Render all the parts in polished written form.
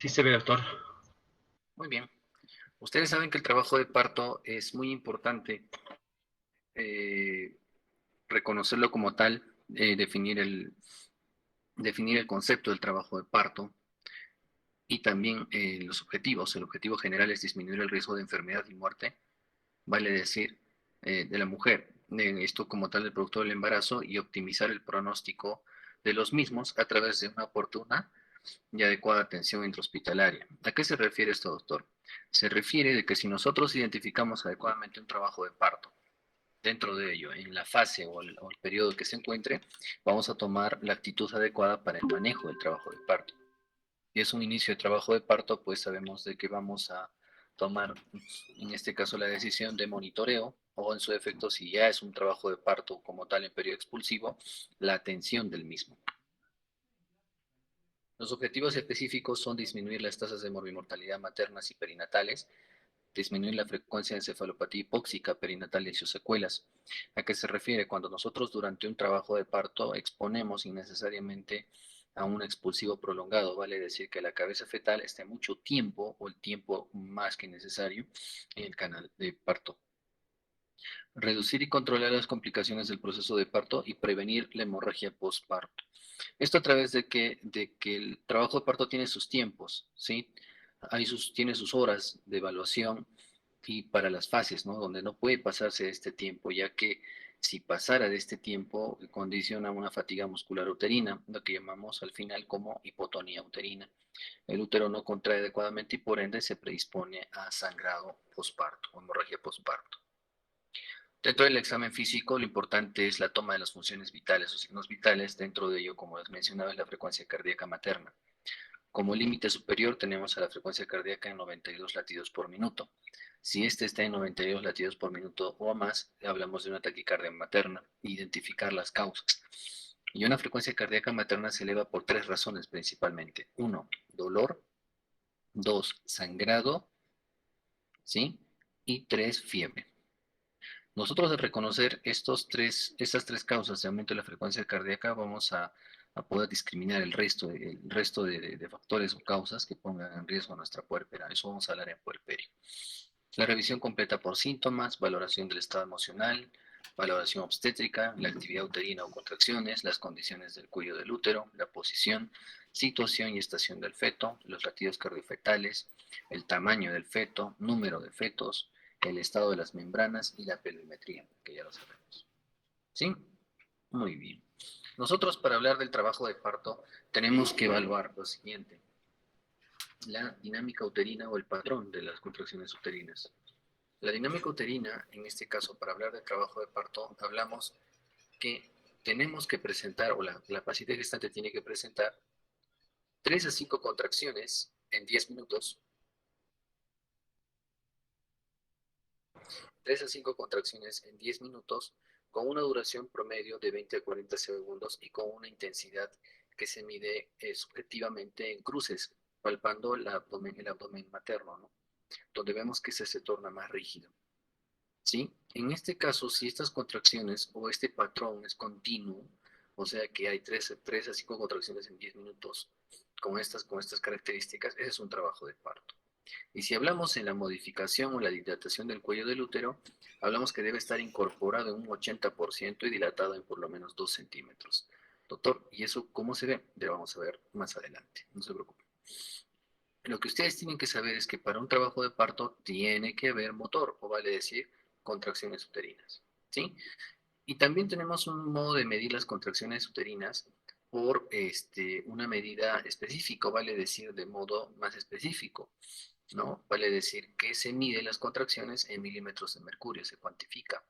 Sí se ve, doctor. Muy bien. Ustedes saben que el trabajo de parto es muy importante eh, reconocerlo como tal, definir el concepto del trabajo de parto y también los objetivos. El objetivo general es disminuir el riesgo de enfermedad y muerte, vale decir, de la mujer. Esto como tal del producto del embarazo y optimizar el pronóstico de los mismos a través de una oportuna y adecuada atención intrahospitalaria. ¿A qué se refiere esto, doctor? Se refiere de que si nosotros identificamos adecuadamente un trabajo de parto, dentro de ello, en la fase o el periodo que se encuentre, vamos a tomar la actitud adecuada para el manejo del trabajo de parto. Si es un inicio de trabajo de parto, pues sabemos de que vamos a tomar, en este caso, la decisión de monitoreo o en su defecto, si ya es un trabajo de parto como tal en periodo expulsivo, la atención del mismo. Los objetivos específicos son disminuir las tasas de morbimortalidad maternas y perinatales, disminuir la frecuencia de encefalopatía hipóxica perinatal y sus secuelas. ¿A qué se refiere? Cuando nosotros durante un trabajo de parto exponemos innecesariamente a un expulsivo prolongado, vale decir que la cabeza fetal esté mucho tiempo o el tiempo más que necesario en el canal de parto. Reducir y controlar las complicaciones del proceso de parto y prevenir la hemorragia postparto. Esto a través de que el trabajo de parto tiene sus tiempos, ¿sí? Tiene sus horas de evaluación y para las fases, ¿no? Donde no puede pasarse de este tiempo, ya que si pasara de este tiempo condiciona una fatiga muscular uterina, lo que llamamos al final como hipotonía uterina. El útero no contrae adecuadamente y por ende se predispone a sangrado postparto o hemorragia postparto. Dentro del examen físico, lo importante es la toma de las funciones vitales o signos vitales. Dentro de ello, como les mencionaba, es la frecuencia cardíaca materna. Como límite superior tenemos a la frecuencia cardíaca en 92 latidos por minuto. Si este está en 92 latidos por minuto o más, hablamos de una taquicardia materna. Identificar las causas. Y una frecuencia cardíaca materna se eleva por tres razones principalmente. Uno, dolor. Dos, sangrado. ¿Sí? Y tres, fiebre. Nosotros al reconocer estas tres causas de aumento de la frecuencia cardíaca vamos a poder discriminar el resto de factores o causas que pongan en riesgo a nuestra puérpera. Eso vamos a hablar en puerperio. La revisión completa por síntomas, valoración del estado emocional, valoración obstétrica, la actividad uterina o contracciones, las condiciones del cuello del útero, la posición, situación y estación del feto, los latidos cardiofetales, el tamaño del feto, número de fetos, el estado de las membranas y la pelvimetría, que ya lo sabemos. ¿Sí? Muy bien. Nosotros para hablar del trabajo de parto tenemos que evaluar lo siguiente, la dinámica uterina o el patrón de las contracciones uterinas. La dinámica uterina, en este caso, para hablar del trabajo de parto, hablamos que tenemos que presentar, o la paciente gestante tiene que presentar 3 a 5 contracciones en 10 minutos, 3 a 5 contracciones en 10 minutos, con una duración promedio de 20 a 40 segundos y con una intensidad que se mide subjetivamente en cruces, palpando el abdomen materno, ¿no? Donde vemos que se torna más rígido. ¿Sí? En este caso, si estas contracciones o este patrón es continuo, o sea que hay 3 a 5 contracciones en 10 minutos con estas características, ese es un trabajo de parto. Y si hablamos en la modificación o la dilatación del cuello del útero, hablamos que debe estar incorporado en un 80% y dilatado en por lo menos 2 centímetros. Doctor, ¿y eso cómo se ve? Le vamos a ver más adelante, no se preocupe. Lo que ustedes tienen que saber es que para un trabajo de parto tiene que haber motor, o vale decir, contracciones uterinas. ¿Sí? Y también tenemos un modo de medir las contracciones uterinas por una medida específica, vale decir, de modo más específico, ¿no? Vale decir que se mide las contracciones en milímetros de mercurio, se cuantifica.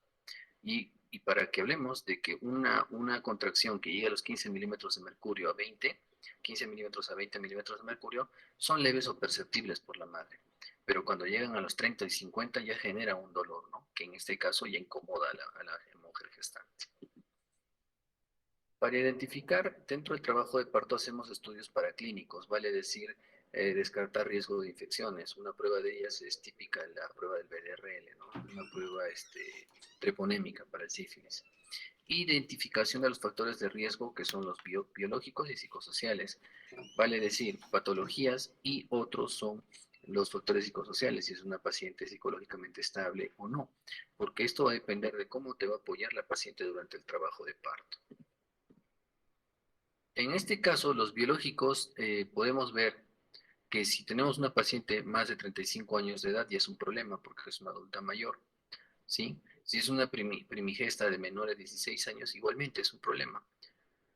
Y para que hablemos de que una contracción que llega a los 15 milímetros de mercurio a 20, 15 milímetros a 20 milímetros de mercurio, son leves o perceptibles por la madre. Pero cuando llegan a los 30 y 50 ya genera un dolor, ¿no? Que en este caso ya incomoda a la mujer gestante. Para identificar, dentro del trabajo de parto hacemos estudios paraclínicos, vale decir, descartar riesgo de infecciones. Una prueba de ellas es típica, la prueba del BDRL, ¿no? Una prueba treponémica para el sífilis. Identificación de los factores de riesgo que son los biológicos y psicosociales. Vale decir, patologías y otros son los factores psicosociales, si es una paciente psicológicamente estable o no, porque esto va a depender de cómo te va a apoyar la paciente durante el trabajo de parto. En este caso, los biológicos podemos ver que si tenemos una paciente más de 35 años de edad ya es un problema porque es una adulta mayor, ¿sí? Si es una primigesta de menor de 16 años, igualmente es un problema,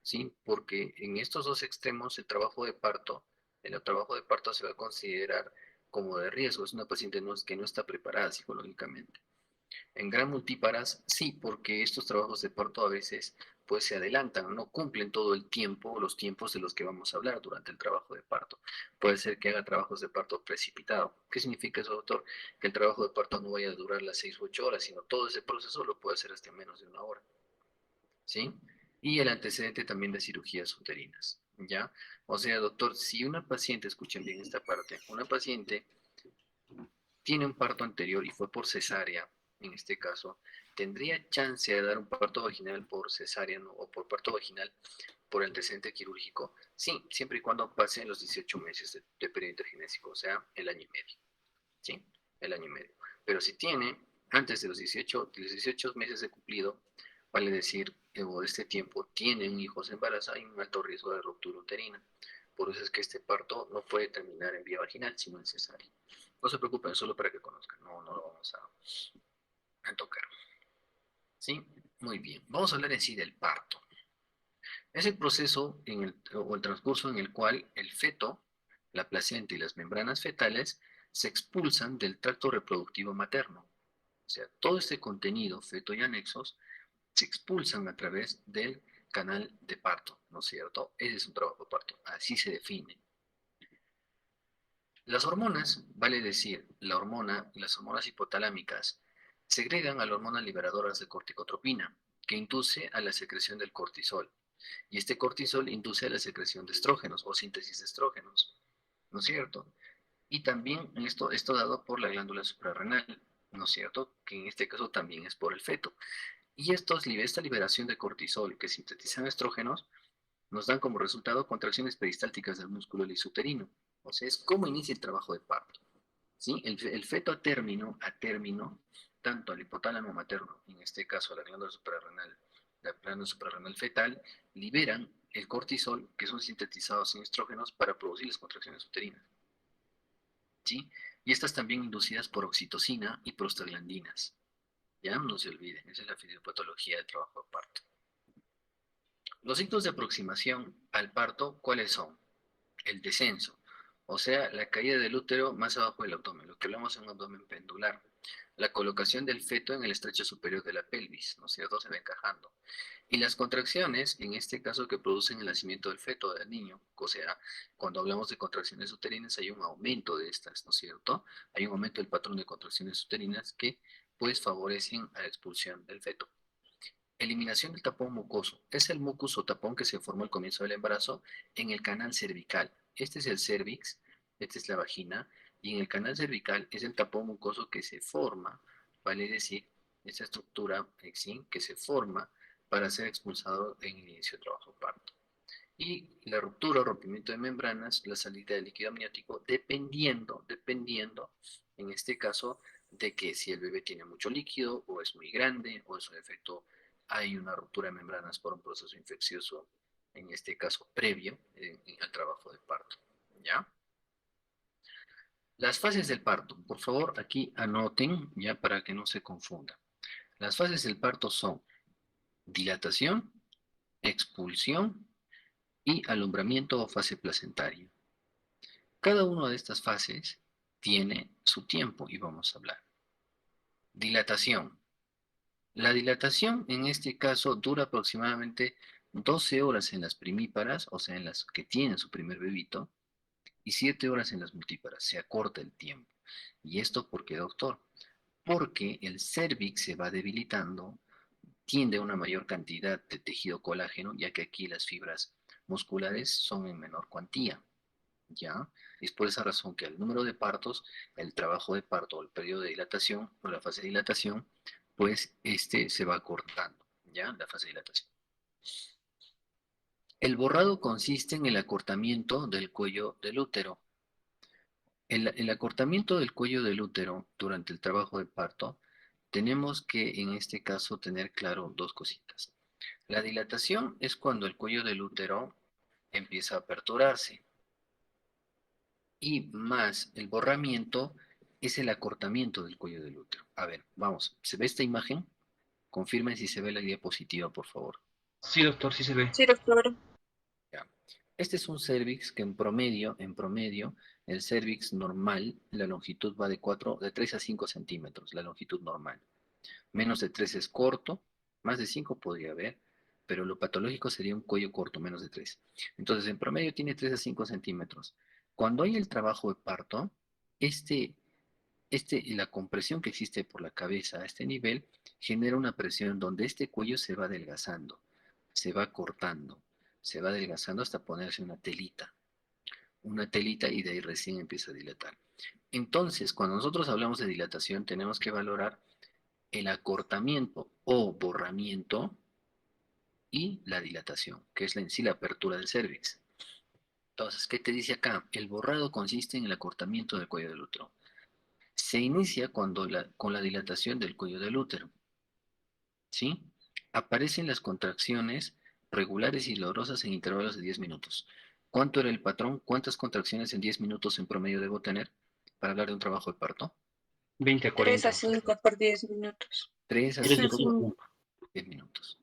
¿sí? Porque en estos dos extremos el trabajo de parto se va a considerar como de riesgo, es una paciente que no está preparada psicológicamente. En gran multíparas, sí, porque estos trabajos de parto a veces pues se adelantan, no cumplen todo el tiempo, los tiempos de los que vamos a hablar durante el trabajo de parto. Puede ser que haga trabajos de parto precipitado. ¿Qué significa eso, doctor? Que el trabajo de parto no vaya a durar las 6 u 8 horas, sino todo ese proceso lo puede hacer hasta menos de una hora, ¿sí? Y el antecedente también de cirugías uterinas, ¿ya? O sea, doctor, si una paciente, escuchen bien esta parte, una paciente tiene un parto anterior y fue por cesárea, en este caso, ¿tendría chance de dar un parto vaginal por cesárea, ¿no? O por parto vaginal por antecedente quirúrgico? Sí, siempre y cuando pasen los 18 meses de periodo intergenésico, o sea, el año y medio, ¿sí? El año y medio. Pero si tiene, antes de los 18 meses de cumplido, vale decir, o de este tiempo, tiene un hijo, se embaraza, hay un alto riesgo de ruptura uterina. Por eso es que este parto no puede terminar en vía vaginal, sino en cesárea. No se preocupen, solo para que conozcan, no lo vamos a tocar. ¿Sí? Muy bien. Vamos a hablar en sí del parto. Es el proceso o el transcurso en el cual el feto, la placenta y las membranas fetales se expulsan del tracto reproductivo materno. O sea, todo este contenido, feto y anexos, se expulsan a través del canal de parto, ¿no es cierto? Ese es un trabajo de parto, así se define. Las hormonas, vale decir, las hormonas hipotalámicas, segregan a la hormona liberadoras de corticotropina, que induce a la secreción del cortisol. Y este cortisol induce a la secreción de estrógenos o síntesis de estrógenos, ¿no es cierto? Y también esto dado por la glándula suprarrenal, ¿no es cierto? Que en este caso también es por el feto. Y esta liberación de cortisol que sintetizan estrógenos nos dan como resultado contracciones peristálticas del músculolisuterino. O sea, es como inicia el trabajo de parto. ¿Sí? El feto a término, tanto al hipotálamo materno, en este caso la glándula suprarrenal fetal, liberan el cortisol, que son sintetizados en estrógenos para producir las contracciones uterinas. ¿Sí? Y estas también inducidas por oxitocina y prostaglandinas. Ya no se olviden, esa es la fisiopatología del trabajo de parto. Los signos de aproximación al parto, ¿cuáles son? El descenso, o sea, la caída del útero más abajo del abdomen, lo que hablamos en un abdomen pendular. La colocación del feto en el estrecho superior de la pelvis, ¿no es cierto? Se va encajando. Y las contracciones, en este caso, que producen el nacimiento del feto del niño, o sea, cuando hablamos de contracciones uterinas hay un aumento de estas, ¿no es cierto? Hay un aumento del patrón de contracciones uterinas que, pues, favorecen a la expulsión del feto. Eliminación del tapón mucoso. Es el mucus o tapón que se formó al comienzo del embarazo en el canal cervical. Este es el cervix, esta es la vagina, y en el canal cervical es el tapón mucoso que se forma, vale decir, esta estructura ¿sí? que se forma para ser expulsado en el inicio del trabajo parto. Y la ruptura o rompimiento de membranas, la salida del líquido amniótico, dependiendo, en este caso, de que si el bebé tiene mucho líquido o es muy grande o en su defecto hay una ruptura de membranas por un proceso infeccioso, en este caso previo al trabajo de parto. ¿Ya? Las fases del parto, por favor, aquí anoten ya para que no se confunda. Las fases del parto son dilatación, expulsión y alumbramiento o fase placentaria. Cada una de estas fases tiene su tiempo y vamos a hablar. Dilatación. La dilatación en este caso dura aproximadamente 12 horas en las primíparas, o sea, en las que tienen su primer bebito, y 7 horas en las multíparas. Se acorta el tiempo. ¿Y esto por qué, doctor? Porque el cérvix se va debilitando, tiende a una mayor cantidad de tejido colágeno, ya que aquí las fibras musculares son en menor cuantía. ¿Ya? Es por esa razón que el número de partos, el trabajo de parto, el periodo de dilatación o la fase de dilatación, pues este se va cortando, ¿ya? La fase de dilatación. El borrado consiste en el acortamiento del cuello del útero. El acortamiento del cuello del útero durante el trabajo de parto, tenemos que en este caso tener claro dos cositas. La dilatación es cuando el cuello del útero empieza a aperturarse y más el borramiento es el acortamiento del cuello del útero. A ver, vamos, ¿se ve esta imagen? Confirmen si se ve la diapositiva, por favor. Sí, doctor, sí se ve. Sí, doctor. Ya. Este es un cervix que en promedio, el cervix normal, la longitud va de 3 a 5 centímetros, la longitud normal. Menos de 3 es corto, más de 5 podría haber, pero lo patológico sería un cuello corto, menos de 3. Entonces, en promedio tiene 3 a 5 centímetros. Cuando hay el trabajo de parto, este, la compresión que existe por la cabeza a este nivel genera una presión donde este cuello se va adelgazando, se va cortando, se va adelgazando hasta ponerse una telita y de ahí recién empieza a dilatar. Entonces, cuando nosotros hablamos de dilatación, tenemos que valorar el acortamiento o borramiento y la dilatación, que es en sí la apertura del cérvix. Entonces, ¿qué te dice acá? El borrado consiste en el acortamiento del cuello del útero. Se inicia con la dilatación del cuello del útero, ¿sí? Aparecen las contracciones regulares y dolorosas en intervalos de 10 minutos. ¿Cuánto era el patrón? ¿Cuántas contracciones en 10 minutos en promedio debo tener para hablar de un trabajo de parto? 20 a 3 40, a doctor. 5 por 10 minutos. 3 a 3 a 5 por 5. 10 minutos.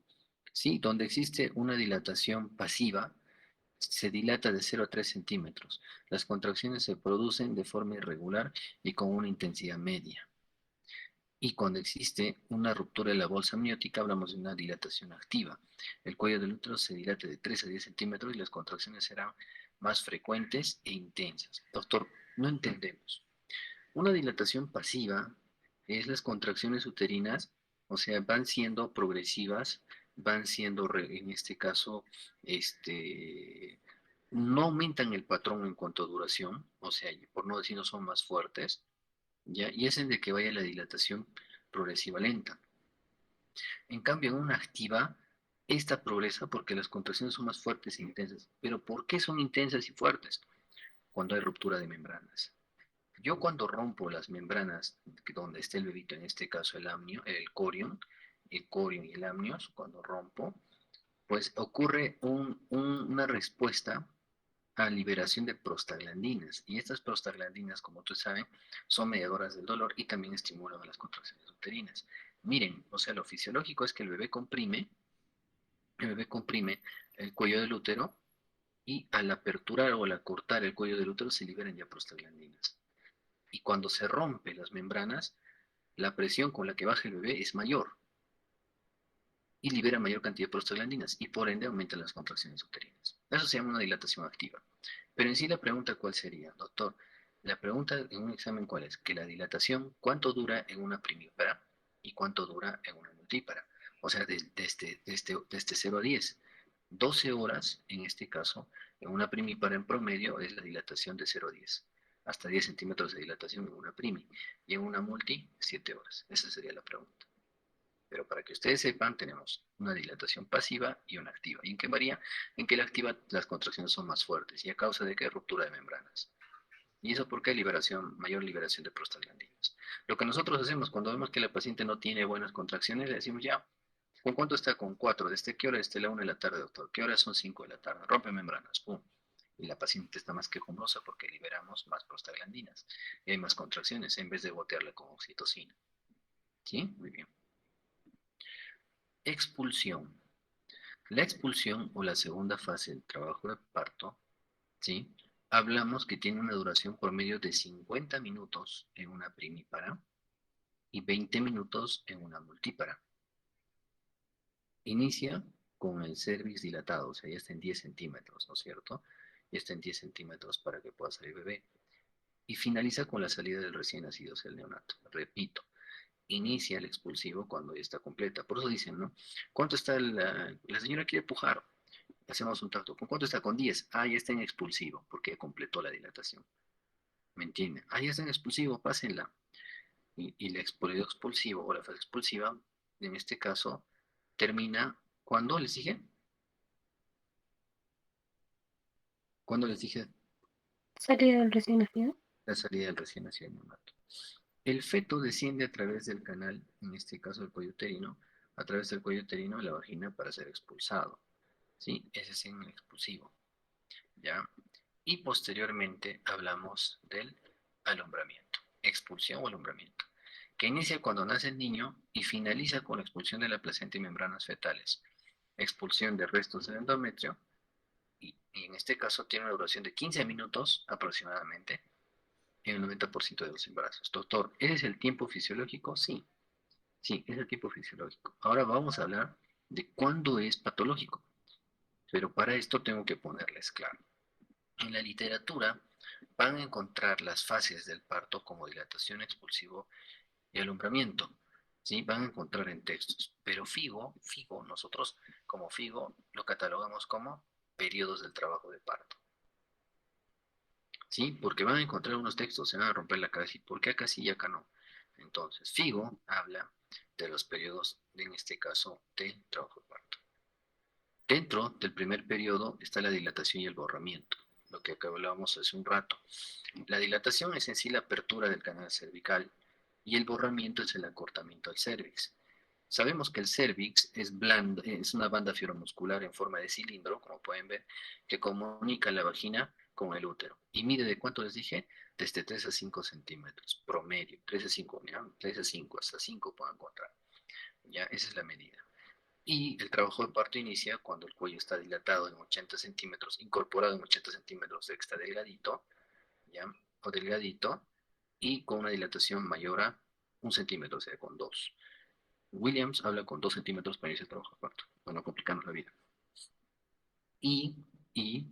¿Sí? Donde existe una dilatación pasiva, se dilata de 0 a 3 centímetros. Las contracciones se producen de forma irregular y con una intensidad media. Y cuando existe una ruptura de la bolsa amniótica, hablamos de una dilatación activa. El cuello del útero se dilata de 3 a 10 centímetros y las contracciones serán más frecuentes e intensas. Doctor, no entendemos. Una dilatación pasiva es las contracciones uterinas, o sea, van siendo progresivas, van siendo, en este caso, no aumentan el patrón en cuanto a duración, o sea, por no decir no son más fuertes, ¿ya? Y hacen de que vaya la dilatación progresiva lenta. En cambio, en una activa, esta progresa porque las contracciones son más fuertes e intensas. ¿Pero por qué son intensas y fuertes? Cuando hay ruptura de membranas. Yo cuando rompo las membranas donde está el bebito, en este caso el corion y el amnios, cuando rompo, pues ocurre una respuesta a liberación de prostaglandinas. Y estas prostaglandinas, como ustedes saben, son mediadoras del dolor y también estimulan a las contracciones uterinas. Miren, o sea, lo fisiológico es que el bebé comprime el cuello del útero y al aperturar o al acortar el cuello del útero se liberan ya prostaglandinas. Y cuando se rompen las membranas, la presión con la que baja el bebé es mayor y libera mayor cantidad de prostaglandinas y por ende aumentan las contracciones uterinas. Eso se llama una dilatación activa. Pero en sí la pregunta, ¿cuál sería, doctor? La pregunta en un examen, ¿cuál es? Que la dilatación, ¿cuánto dura en una primípara y cuánto dura en una multípara? O sea, desde 0 a 10. 12 horas, en este caso, en una primípara en promedio es la dilatación de 0 a 10. Hasta 10 centímetros de dilatación en una primi. Y en una multi, 7 horas. Esa sería la pregunta. Pero para que ustedes sepan, tenemos una dilatación pasiva y una activa. ¿Y en qué varía? En que la activa las contracciones son más fuertes y a causa de qué ruptura de membranas. ¿Y eso por qué mayor liberación de prostaglandinas? Lo que nosotros hacemos cuando vemos que la paciente no tiene buenas contracciones, le decimos ya, ¿con cuánto está? Con 4. ¿Desde qué hora? Desde la 1 de la tarde, doctor. ¿Qué horas son 5 de la tarde? Rompe membranas. ¡Pum! Y la paciente está más quejumbrosa porque liberamos más prostaglandinas. Y hay más contracciones en vez de botearla con oxitocina. ¿Sí? Muy bien. Expulsión. La expulsión o la segunda fase del trabajo de parto, ¿sí? Hablamos que tiene una duración promedio de 50 minutos en una primípara y 20 minutos en una multípara. Inicia con el cervix dilatado, o sea, ya está en 10 centímetros, ¿no es cierto? Ya está en 10 centímetros para que pueda salir bebé. Y finaliza con la salida del recién nacido, o sea, el neonato. Repito, inicia el expulsivo cuando ya está completa. Por eso dicen, ¿no? ¿Cuánto está la señora quiere pujar? Hacemos un tacto. ¿Con cuánto está? Con 10. Ah, ya está en expulsivo, porque ya completó la dilatación. ¿Me entienden? Ah, ya está en expulsivo, pásenla. Y el expulsivo o la fase expulsiva, en este caso, termina, ¿cuándo les dije? ¿Cuándo les dije Salida del recién nacido. la salida del recién nacido neonato? El feto desciende a través del canal, en este caso el cuello uterino, a través del cuello uterino a la vagina para ser expulsado. ¿Sí? Ese es en el expulsivo. ¿Ya? Y posteriormente hablamos del alumbramiento, expulsión o alumbramiento, que inicia cuando nace el niño y finaliza con la expulsión de la placenta y membranas fetales, expulsión de restos del endometrio, y en este caso tiene una duración de 15 minutos aproximadamente en el 90% de los embarazos. Doctor, ¿ese es el tiempo fisiológico? Sí, sí, es el tiempo fisiológico. Ahora vamos a hablar de cuándo es patológico, pero para esto tengo que ponerles claro. En la literatura van a encontrar las fases del parto como dilatación, expulsivo y alumbramiento. ¿Sí? Van a encontrar en textos. Pero FIGO, nosotros como FIGO lo catalogamos como periodos del trabajo de parto. ¿Sí? Porque van a encontrar unos textos, se van a romper la cabeza. ¿Y por qué acá sí y acá no? Entonces, FIGO habla de los periodos, en este caso, del trabajo de parto. Dentro del primer periodo está la dilatación y el borramiento, lo que hablábamos hace un rato. La dilatación es en sí la apertura del canal cervical y el borramiento es el acortamiento del cérvix. Sabemos que el cérvix es blando, es una banda fibromuscular en forma de cilindro, como pueden ver, que comunica la vagina con el útero. Y mide de cuánto les dije, desde 3 a 5 centímetros, promedio, 3 a 5, ¿ya? 3 a 5, hasta 5 pueden encontrar. ¿Ya? Esa es la medida. Y el trabajo de parto inicia cuando el cuello está dilatado en 80 centímetros, incorporado en 80 centímetros, que está delgadito, ¿ya? O delgadito, y con una dilatación mayor a 1 centímetro, o sea, con 2. Williams habla con 2 centímetros para iniciar el trabajo de parto, para no complicarnos la vida. Y, y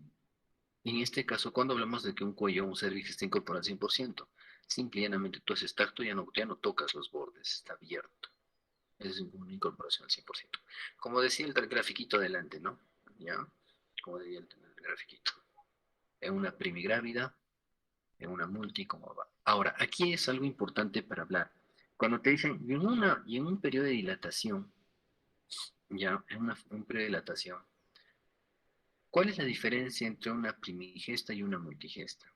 en este caso, cuando hablamos de que un cuello o un cervix está incorporado al 100%, simplemente tú haces tacto, ya no tocas los bordes, está abierto. Es una incorporación al 100%. Como decía el grafiquito adelante, ¿no? ¿Ya? Como decía el grafiquito. En una primigrávida, en una multi, ¿cómo va? Ahora, aquí es algo importante para hablar. Cuando te dicen, y en un periodo de dilatación, ya, un periodo de dilatación, ¿cuál es la diferencia entre una primigesta y una multigesta?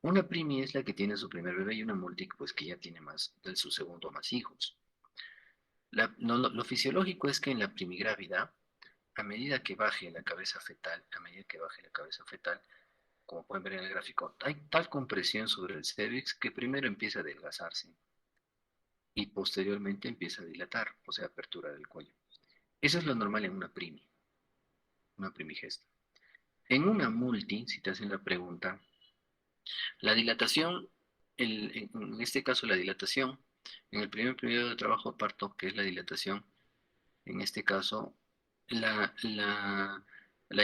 Una primi es la que tiene su primer bebé y una multi, pues que ya tiene más, de su segundo más hijos. Lo fisiológico es que en la primigrávida, a medida que baje la cabeza fetal, como pueden ver en el gráfico, hay tal compresión sobre el cervix que primero empieza a adelgazarse y posteriormente empieza a dilatar, o sea, apertura del cuello. Eso es lo normal en una primigesta. En una multi, si te hacen la pregunta, la dilatación, en este caso la dilatación, en el primer periodo de trabajo de parto, que es la dilatación, en este caso, la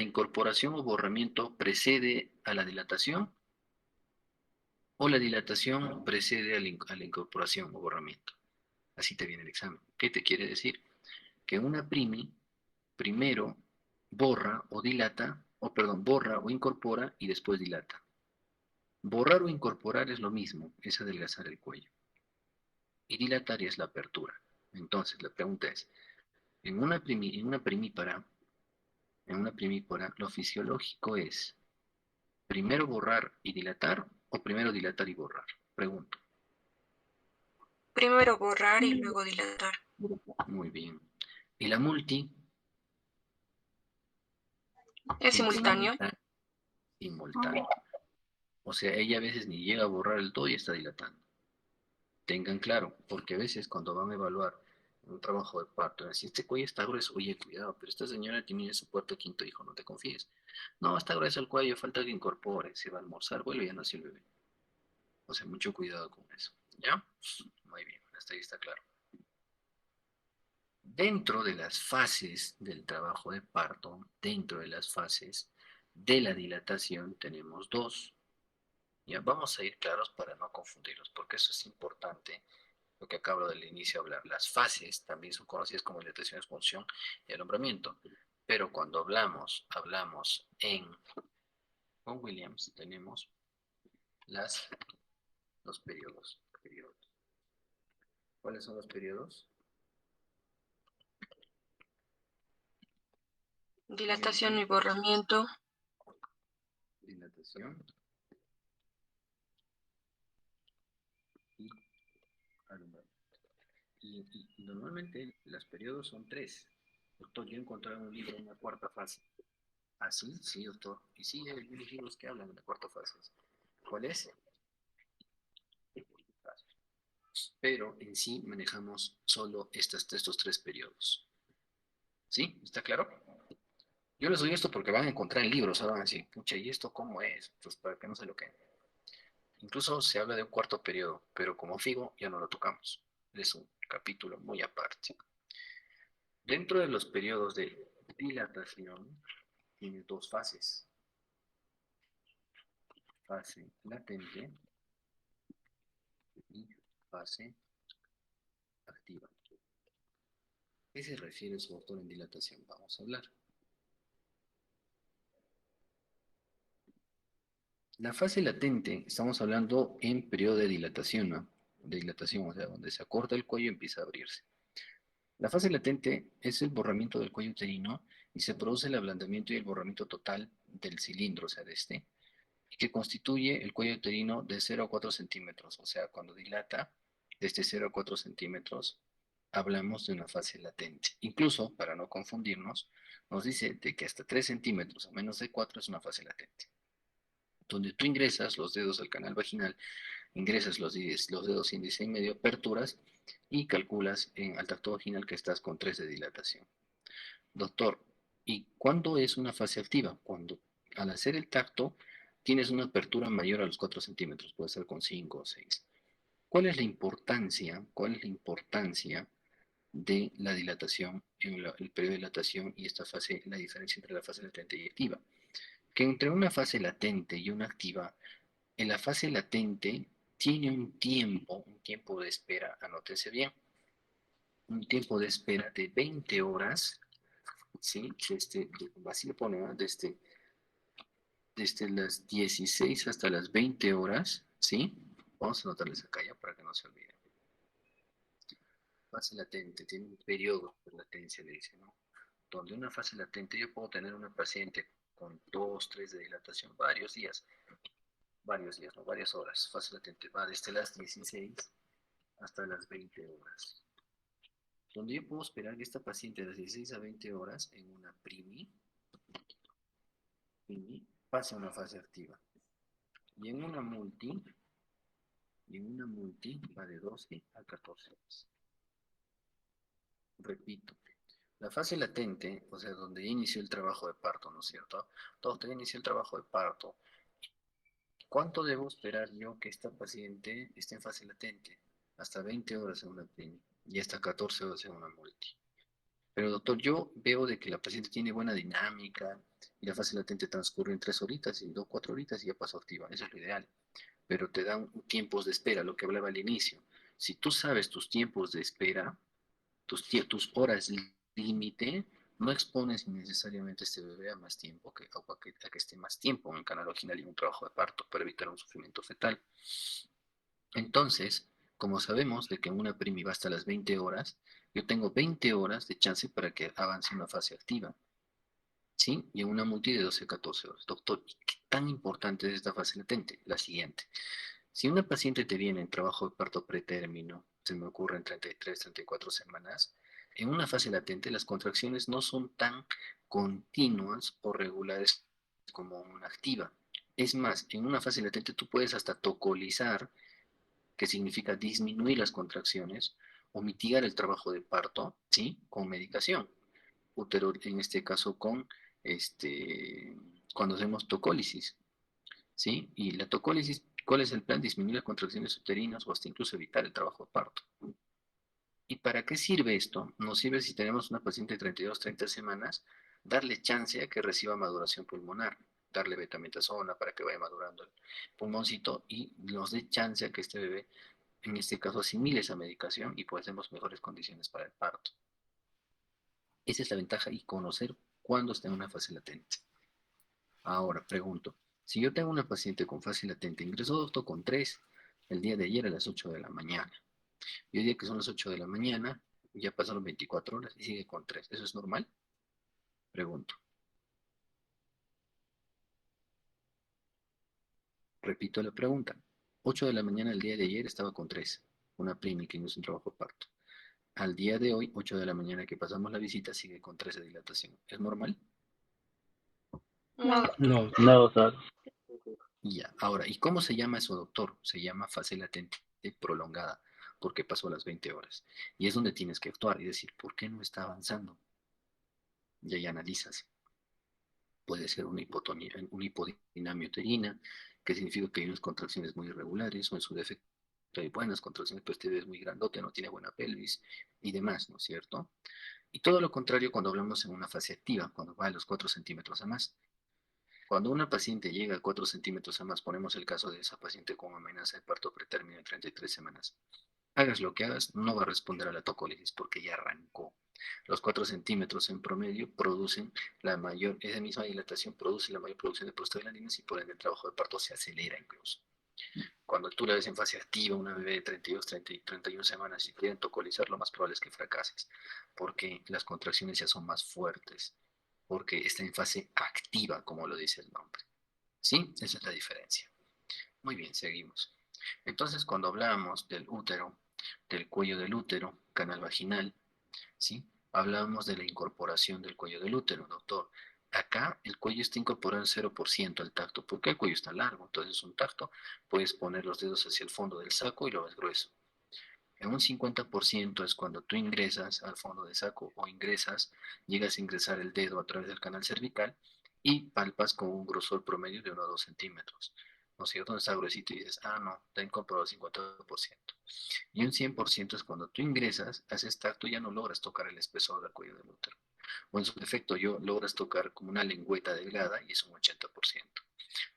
incorporación o borramiento precede a la dilatación o la dilatación precede a la incorporación o borramiento. Así te viene el examen. ¿Qué te quiere decir? Que una primi primero borra o dilata, o perdón, borra o incorpora y después dilata. Borrar o incorporar es lo mismo, es adelgazar el cuello. Y dilatar es la apertura. Entonces, la pregunta es, en una primípara, lo fisiológico es primero borrar y dilatar o primero dilatar y borrar. Pregunto. Primero borrar y luego dilatar. Muy bien. Y la multi, Es en simultáneo. simultáneo. O sea, ella a veces ni llega a borrar el todo y está dilatando. Tengan claro, porque a veces cuando van a evaluar un trabajo de parto, si este cuello está grueso, oye, cuidado, pero esta señora tiene su cuarto o quinto hijo, no te confíes. No, está grueso el cuello, falta que incorpore, se va a almorzar, vuelve y ya nació el bebé. O sea, mucho cuidado con eso. ¿Ya? Muy bien, hasta ahí está claro. Dentro de las fases del trabajo de parto, dentro de las fases de la dilatación, tenemos dos. Ya vamos a ir claros para no confundirlos, porque eso es importante, lo que acabo del inicio de hablar. Las fases también son conocidas como dilatación, expulsión y alumbramiento. Pero cuando hablamos con Williams, tenemos los periodos. ¿Cuáles son los periodos? Dilatación y borramiento. Dilatación y alumbramiento. Y normalmente los periodos son 3. Doctor, yo he encontrado en un libro una cuarta fase. ¿Ah, sí? Sí, doctor. Y sí, hay algunos libros que hablan de la cuarta fase. ¿Cuál es? Pero en sí manejamos solo estos 3 periodos. ¿Sí? ¿Está claro? Yo les doy esto porque van a encontrar en libros, ahora van a decir, pucha, ¿y esto cómo es? Entonces, para que no se lo queden. Incluso se habla de un cuarto periodo, pero como Figo ya no lo tocamos. Es un capítulo muy aparte. Dentro de los periodos de dilatación, tiene 2 fases. Fase latente y fase activa. ¿Qué se refiere su autor en dilatación? Vamos a hablar. La fase latente, estamos hablando en periodo de dilatación, ¿no? De dilatación, o sea, donde se acorta el cuello y empieza a abrirse. La fase latente es el borramiento del cuello uterino y se produce el ablandamiento y el borramiento total del cilindro, o sea, de este, que constituye el cuello uterino de 0 a 4 centímetros. O sea, cuando dilata desde 0 a 4 centímetros, hablamos de una fase latente. Incluso, para no confundirnos, nos dice de que hasta 3 centímetros o menos de 4 es una fase latente. Donde tú ingresas los dedos al canal vaginal, ingresas los dedos índice y medio, aperturas y calculas al tacto vaginal que estás con 3 de dilatación. Doctor, ¿y cuándo es una fase activa? Cuando al hacer el tacto tienes una apertura mayor a los 4 centímetros, puede ser con 5 o 6. ¿Cuál es la importancia? ¿Cuál es la importancia de la dilatación en el periodo de dilatación y esta fase, la diferencia entre la fase latente y activa? Que entre una fase latente y una activa, en la fase latente tiene un tiempo de espera, anótense bien, un tiempo de espera de 20 horas, ¿sí? Así lo ponen, ¿no? Desde las 16 hasta las 20 horas, ¿sí? Vamos a anotarles acá ya para que no se olviden. Fase latente, tiene un periodo de latencia, le dice, ¿no? Donde una fase latente, yo puedo tener una paciente con 2, 3 de dilatación, varios días, ¿no? Varias horas. Fase latente va desde las 16 hasta las 20 horas. Donde yo puedo esperar que esta paciente de las 16 a 20 horas en una primi pase a una fase activa. Y en una multi va de 12 a 14 horas. Repito, la fase latente, o sea, donde inició el trabajo de parto, ¿no es cierto? Donde inició el trabajo de parto. ¿Cuánto debo esperar yo que esta paciente esté en fase latente? Hasta 20 horas en una primi y hasta 14 horas en una multi. Pero doctor, yo veo de que la paciente tiene buena dinámica y la fase latente transcurre en 3 horitas y 2, 4 horitas y ya pasó activa. Eso es lo ideal. Pero te dan tiempos de espera, lo que hablaba al inicio. Si tú sabes tus tiempos de espera, tus horas límite, no expones innecesariamente a este bebé a más tiempo, a que esté más tiempo en el canal vaginal y en un trabajo de parto para evitar un sufrimiento fetal. Entonces, como sabemos de que en una primi va hasta las 20 horas, yo tengo 20 horas de chance para que avance una fase activa, ¿sí? Y en una multi de 12 a 14 horas. Doctor, ¿qué tan importante es esta fase latente? La siguiente. Si una paciente te viene en trabajo de parto pretérmino, se me ocurre en 33, 34 semanas, en una fase latente las contracciones no son tan continuas o regulares como una activa. Es más, en una fase latente tú puedes hasta tocolizar, que significa disminuir las contracciones o mitigar el trabajo de parto, ¿sí? Con medicación. Útero, en este caso este, cuando hacemos tocólisis, ¿sí? Y la tocólisis, ¿cuál es el plan? Disminuir las contracciones uterinas o hasta incluso evitar el trabajo de parto. ¿Y para qué sirve esto? Nos sirve si tenemos una paciente de 32, 30 semanas, darle chance a que reciba maduración pulmonar, darle betametasona para que vaya madurando el pulmoncito y nos dé chance a que este bebé, en este caso, asimile esa medicación y pues demos mejores condiciones para el parto. Esa es la ventaja y conocer cuándo está en una fase latente. Ahora, pregunto, si yo tengo una paciente con fase latente, ingresó doctor con 3 el día de ayer a las 8 de la mañana. Y hoy día que son las 8 de la mañana, ya pasaron 24 horas y sigue con 3. ¿Eso es normal? Pregunto. Repito la pregunta. 8 de la mañana el día de ayer estaba con 3, una prima que no es un trabajo de parto. Al día de hoy, 8 de la mañana que pasamos la visita, sigue con 13 de dilatación. ¿Es normal? No, No, No, doctor. Ya. Ahora, ¿y cómo se llama eso, doctor? Se llama fase latente prolongada, porque pasó las 20 horas. Y es donde tienes que actuar y decir, ¿por qué no está avanzando? Y ahí analizas. Puede ser una hipodinamia uterina, que significa que hay unas contracciones muy irregulares, o en su defecto hay buenas contracciones, pero este bebé es muy grandote, no tiene buena pelvis y demás, ¿no es cierto? Y todo lo contrario cuando hablamos en una fase activa, cuando va a los 4 centímetros a más. Cuando una paciente llega a 4 centímetros a más, ponemos el caso de esa paciente con amenaza de parto pretérmino en 33 semanas. Hagas lo que hagas, no va a responder a la tocólisis porque ya arrancó. Los 4 centímetros en promedio producen esa misma dilatación produce la mayor producción de prostaglandinas y por ende el trabajo de parto se acelera incluso. Cuando tú la ves en fase activa, una bebé de 32, 30 y 31 semanas y quieren tocolizar, lo más probable es que fracases, porque las contracciones ya son más fuertes, porque está en fase activa, como lo dice el nombre. ¿Sí? Esa es la diferencia. Muy bien, seguimos. Entonces, cuando hablamos del útero, del cuello del útero, canal vaginal, ¿sí? Hablamos de la incorporación del cuello del útero, doctor. Acá el cuello está incorporado en 0% al tacto, porque el cuello está largo, entonces un tacto puedes poner los dedos hacia el fondo del saco y lo ves grueso. En un 50% es cuando tú ingresas al fondo del saco o llegas a ingresar el dedo a través del canal cervical y palpas con un grosor promedio de 1 a 2 centímetros. ¿No es cierto? Donde está gruesito y dices, ah, no, está incorporado al 50%. Y un 100% es cuando tú ingresas, haces tacto y ya no logras tocar el espesor del cuello del útero. O en su defecto, logras tocar como una lengüeta delgada y es un 80%.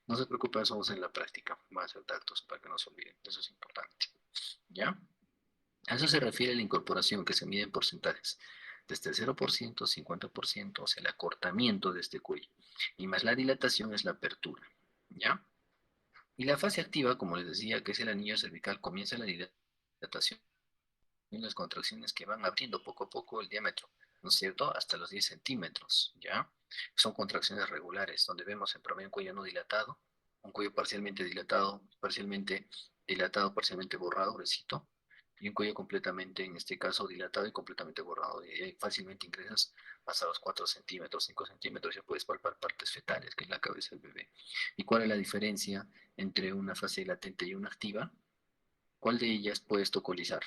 No se preocupen, eso vamos en la práctica. Van a hacer tactos para que no se olviden. Eso es importante. ¿Ya? A eso se refiere la incorporación que se mide en porcentajes. Desde el 0%, 50%, o sea, el acortamiento de este cuello. Y más la dilatación es la apertura. ¿Ya? Y la fase activa, como les decía, que es el anillo cervical, comienza la dilatación y las contracciones que van abriendo poco a poco el diámetro, ¿no es cierto? Hasta los 10 centímetros, ¿ya? Son contracciones regulares, donde vemos en promedio un cuello no dilatado, un cuello parcialmente dilatado, parcialmente borrado, gruesito, y un cuello completamente, en este caso, dilatado y completamente borrado. Y ahí fácilmente ingresas hasta los 4 centímetros, 5 centímetros, ya puedes palpar partes fetales, que es la cabeza del bebé. ¿Y cuál es la diferencia entre una fase latente y una activa? ¿Cuál de ellas puedes tocolizar?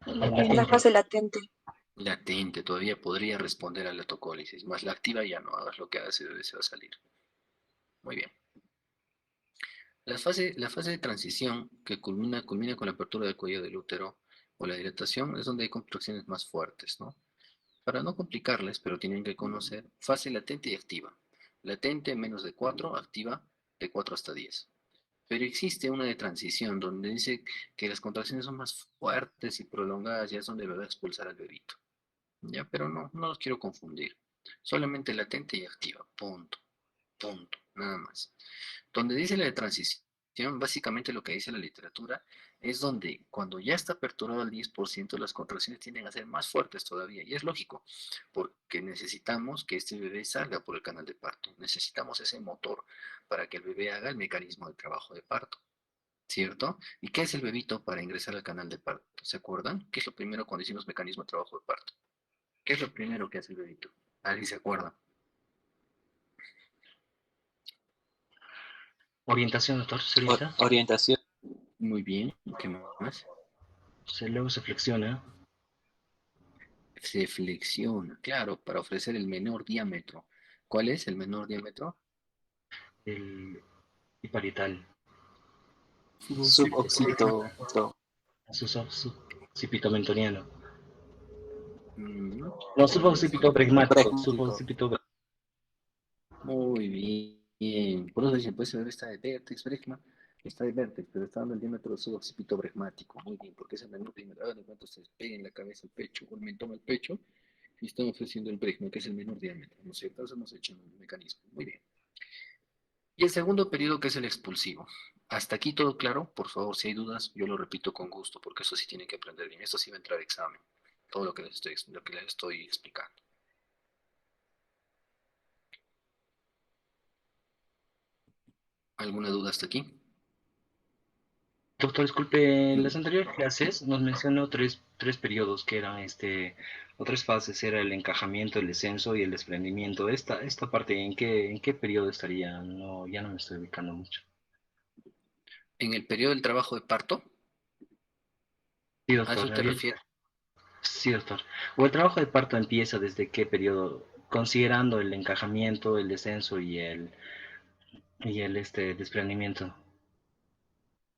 la fase latente. Latente, todavía podría responder a la tocólisis, más la activa ya no, hagas lo que hagas, ese bebé se va a salir. Muy bien. La fase de transición que culmina con la apertura del cuello del útero o la dilatación es donde hay contracciones más fuertes, ¿no? Para no complicarles, pero tienen que conocer fase latente y activa. Latente menos de 4, activa de 4 hasta 10. Pero existe una de transición donde dice que las contracciones son más fuertes y prolongadas, ya es donde va a expulsar al bebito. Ya, pero no los quiero confundir. Solamente latente y activa. Punto. Punto. Nada más. Donde dice la de transición, básicamente lo que dice la literatura es donde cuando ya está aperturado al 10%, las contracciones tienden a ser más fuertes todavía. Y es lógico, porque necesitamos que este bebé salga por el canal de parto. Necesitamos ese motor para que el bebé haga el mecanismo de trabajo de parto. ¿Cierto? ¿Y qué es el bebito para ingresar al canal de parto? ¿Se acuerdan? ¿Qué es lo primero cuando decimos mecanismo de trabajo de parto? ¿Qué es lo primero que hace el bebito? A ver si se acuerda. orientación, doctor, señorita. Orientación. Muy bien. ¿Qué más? Luego se flexiona Se flexiona, claro, para ofrecer el menor diámetro. ¿Cuál es el menor diámetro? el parietal. Suboccipito. Suboccipito mentoniano. Mm, No, suboccipito pragmático. Pragmático. Muy bien. Por eso dicen, pues ese bebé está de vértex, bregma. Está de vértex, pero está dando el diámetro suboccipito bregmático. Muy bien, porque es el menor diámetro. Hagan de cuánto se pega en la cabeza, el pecho, o el mentón al pecho, y están ofreciendo el bregma, que es el menor diámetro. ¿No es cierto? Eso hemos hecho en un mecanismo. Muy bien. Y el segundo periodo que es el expulsivo. Hasta aquí todo claro. Por favor, si hay dudas, yo lo repito con gusto, porque eso sí tienen que aprender bien. Esto sí va a entrar a examen. Todo lo que les estoy explicando. ¿Alguna duda hasta aquí? Doctor, disculpe, en las anteriores clases nos mencionó tres periodos que eran o tres fases, era el encajamiento, el descenso y el desprendimiento. Esta parte, ¿en qué periodo estaría? No, ya no me estoy ubicando mucho. En el periodo del trabajo de parto, Sí, ¿a eso doctor, te refieres? sí, doctor. O el trabajo de parto empieza desde qué periodo, considerando el encajamiento, el descenso y el desprendimiento.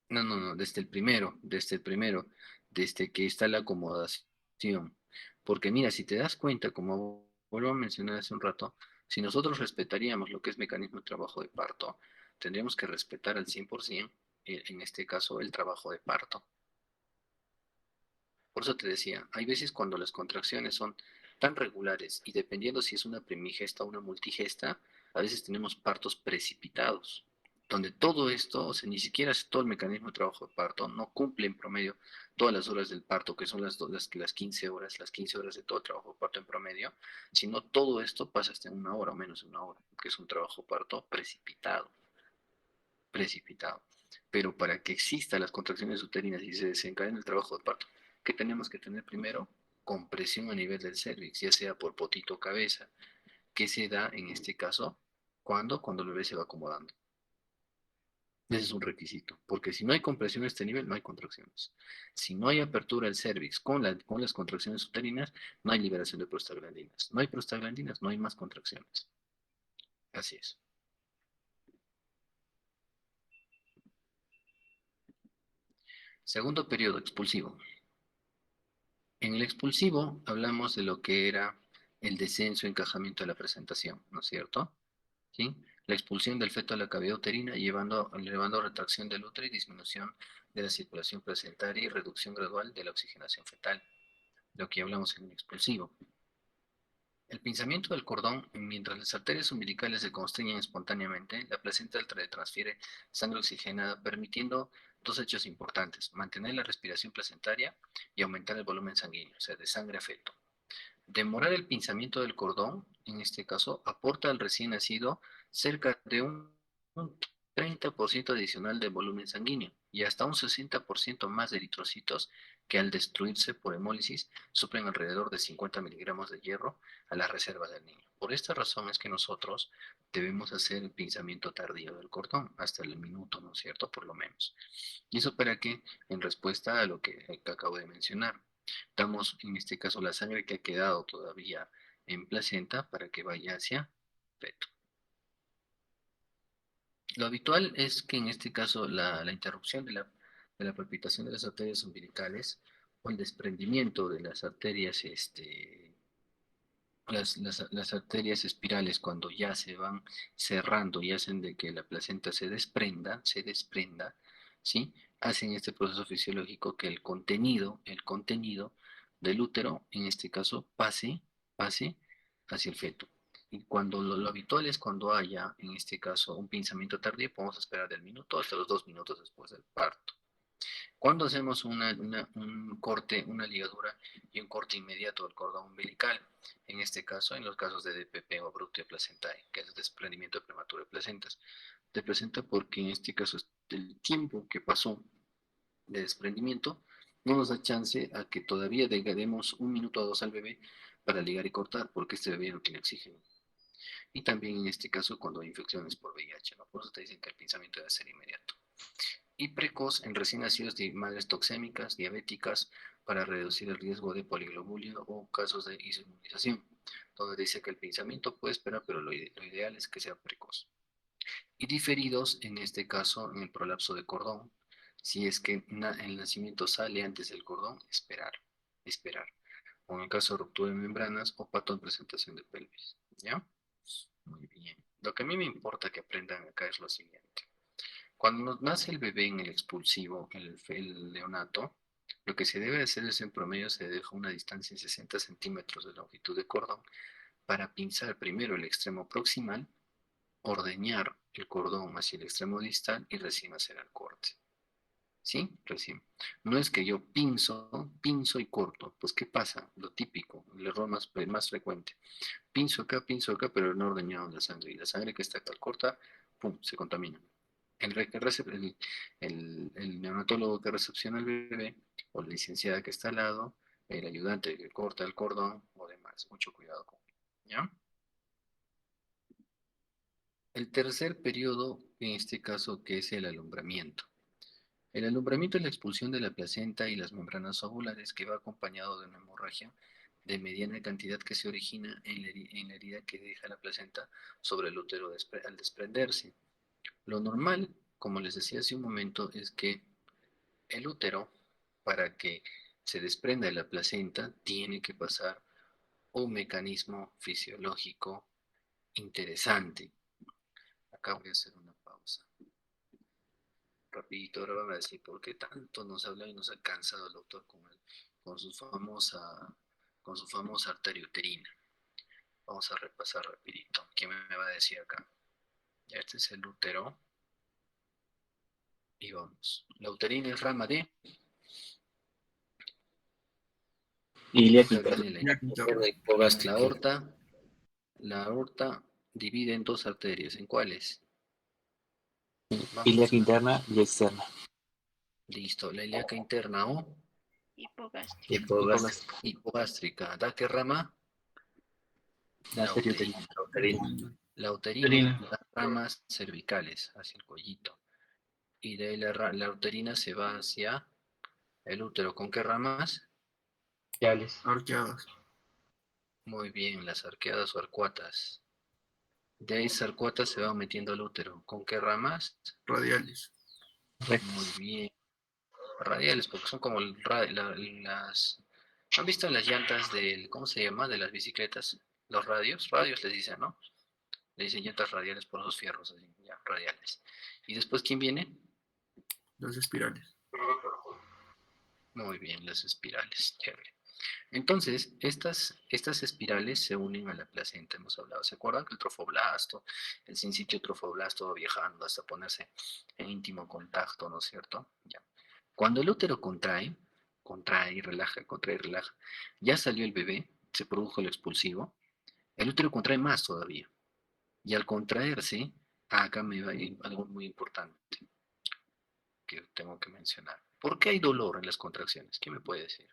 No, no, no, desde el primero, desde que está la acomodación. Porque mira, si te das cuenta, como vuelvo a mencionar hace un rato, si nosotros respetaríamos lo que es mecanismo de trabajo de parto, tendríamos que respetar al 100%, en este caso, el trabajo de parto. Por eso te decía, hay veces cuando las contracciones son tan regulares y dependiendo si es una primigesta o una multigesta, a veces tenemos partos precipitados, donde todo esto, o sea, ni siquiera es todo el mecanismo de trabajo de parto, no cumple en promedio todas las horas del parto, que son las 15 horas, las 15 horas de todo el trabajo de parto en promedio, sino todo esto pasa hasta en una hora o menos de una hora, que es un trabajo de parto precipitado. Pero para que existan las contracciones uterinas y se desencadene el trabajo de parto, ¿qué tenemos que tener primero? Compresión a nivel del cervix, ya sea por potito o cabeza, que se da en este caso cuando el bebé se va acomodando. Ese es un requisito, porque si no hay compresión a este nivel, no hay contracciones. Si no hay apertura del cervix con las contracciones uterinas, no hay liberación de prostaglandinas. No hay prostaglandinas, no hay más contracciones. Así es. Segundo periodo expulsivo. En el expulsivo hablamos de lo que era el descenso, encajamiento de la presentación, ¿no es cierto? ¿Sí? La expulsión del feto a la cavidad uterina llevando a retracción del útero y disminución de la circulación placentaria y reducción gradual de la oxigenación fetal, lo que hablamos en el expulsivo. El pinzamiento del cordón, mientras las arterias umbilicales se constriñen espontáneamente, la placenta transfiere sangre oxigenada, permitiendo dos hechos importantes: mantener la respiración placentaria y aumentar el volumen sanguíneo, o sea, de sangre a feto. Demorar el pinzamiento del cordón, en este caso, aporta al recién nacido cerca de un 30% adicional de volumen sanguíneo y hasta un 60% más de eritrocitos que al destruirse por hemólisis suplen alrededor de 50 miligramos de hierro a la reserva del niño. Por esta razón es que nosotros debemos hacer el pinzamiento tardío del cordón, hasta el minuto, ¿no es cierto? Por lo menos. ¿Y eso para qué? En respuesta a lo que acabo de mencionar. Damos en este caso la sangre que ha quedado todavía en placenta para que vaya hacia feto. Lo habitual es que en este caso la interrupción de la palpitación de las arterias umbilicales o el desprendimiento de las arterias, las arterias espirales, cuando ya se van cerrando y hacen de que la placenta se desprenda, ¿sí? Hacen este proceso fisiológico que el contenido del útero, en este caso, pase hacia el feto. Y cuando lo habitual es cuando haya, en este caso, un pinzamiento tardío, podemos esperar del minuto hasta los 2 minutos después del parto. Cuando hacemos un corte, una ligadura y un corte inmediato del cordón umbilical, en este caso, en los casos de DPP o abruptio placentae, que es desprendimiento prematuro de placentas, de placenta porque en este caso el tiempo que pasó de desprendimiento no nos da chance a que todavía demos 1 minuto o 2 al bebé para ligar y cortar, porque este bebé no tiene oxígeno. Y también en este caso cuando hay infecciones por VIH, ¿no? Por eso te dicen que el pensamiento debe ser inmediato. Y precoz en recién nacidos de madres toxémicas, diabéticas, para reducir el riesgo de poliglobulia o casos de inmunización, donde dice que el pensamiento puede esperar, pero lo ideal es que sea precoz. Y diferidos, en este caso, en el prolapso de cordón, si es que el nacimiento sale antes del cordón, esperar. O en el caso de ruptura de membranas o pato en presentación de pelvis. ¿Ya? Muy bien. Lo que a mí me importa que aprendan acá es lo siguiente. Cuando nos nace el bebé en el expulsivo, el neonato, lo que se debe hacer es en promedio se deja una distancia de 60 centímetros de longitud de cordón para pinzar primero el extremo proximal, ordeñar el cordón hacia el extremo distal y recién hacer el corte. ¿Sí? Recién. No es que yo pinzo y corto. Pues, ¿qué pasa? Lo típico, el error más frecuente. Pinzo acá, pero no ordeñado la sangre. Y la sangre que está acá corta, pum, se contamina. el neonatólogo que recepciona al bebé, o la licenciada que está al lado, el ayudante que corta el cordón o demás. Mucho cuidado con ello, ¿ya? El tercer periodo, en este caso, que es el alumbramiento. El alumbramiento es la expulsión de la placenta y las membranas ovulares que va acompañado de una hemorragia de mediana cantidad que se origina en la herida que deja la placenta sobre el útero al desprenderse. Lo normal, como les decía hace un momento, es que el útero, para que se desprenda de la placenta, tiene que pasar un mecanismo fisiológico interesante. Acá voy a hacer una pausa. Rapidito, ahora van a decir por qué tanto nos habla y nos ha cansado el autor con su con su famosa arteria uterina. Vamos a repasar rapidito. ¿Qué me va a decir acá? Ya este es el útero. Y vamos. La uterina es rama de... Ilíaca Acá interna. viene la hipogástrica. La aorta divide en dos arterias. ¿En cuáles? Vamos. Ilíaca interna y externa. Listo. La ilíaca interna o Hipogástrica. hipogástrica. ¿Da qué rama? La La arteria uterina. uterina. La uterina da ramas cervicales hacia el cuellito. Y de ahí la uterina se va hacia el útero. ¿Con qué ramas? Arqueadas. Muy bien, las arqueadas o arcuatas. De ahí esa arcuata se va metiendo al útero. ¿Con qué ramas? Radiales. Muy bien. Radiales, porque son como las... ¿Han visto las llantas del... ¿Cómo se llama? De las bicicletas. Los radios. Radios les dicen, ¿no? Le dicen llantas radiales por los fierros, así, ya, radiales. ¿Y después quién viene? Las espirales. Muy bien, las espirales. Chévere. Entonces, estas espirales se unen a la placenta, hemos hablado. ¿Se acuerdan que el trofoblasto, el sincitio trofoblasto va viajando hasta ponerse en íntimo contacto, ¿no es cierto? Ya. Cuando el útero contrae y relaja, contrae y relaja, ya salió el bebé, se produjo el expulsivo, el útero contrae más todavía. Y al contraerse, acá me va a ir algo muy importante que tengo que mencionar. ¿Por qué hay dolor en las contracciones? ¿Quién me puede decir?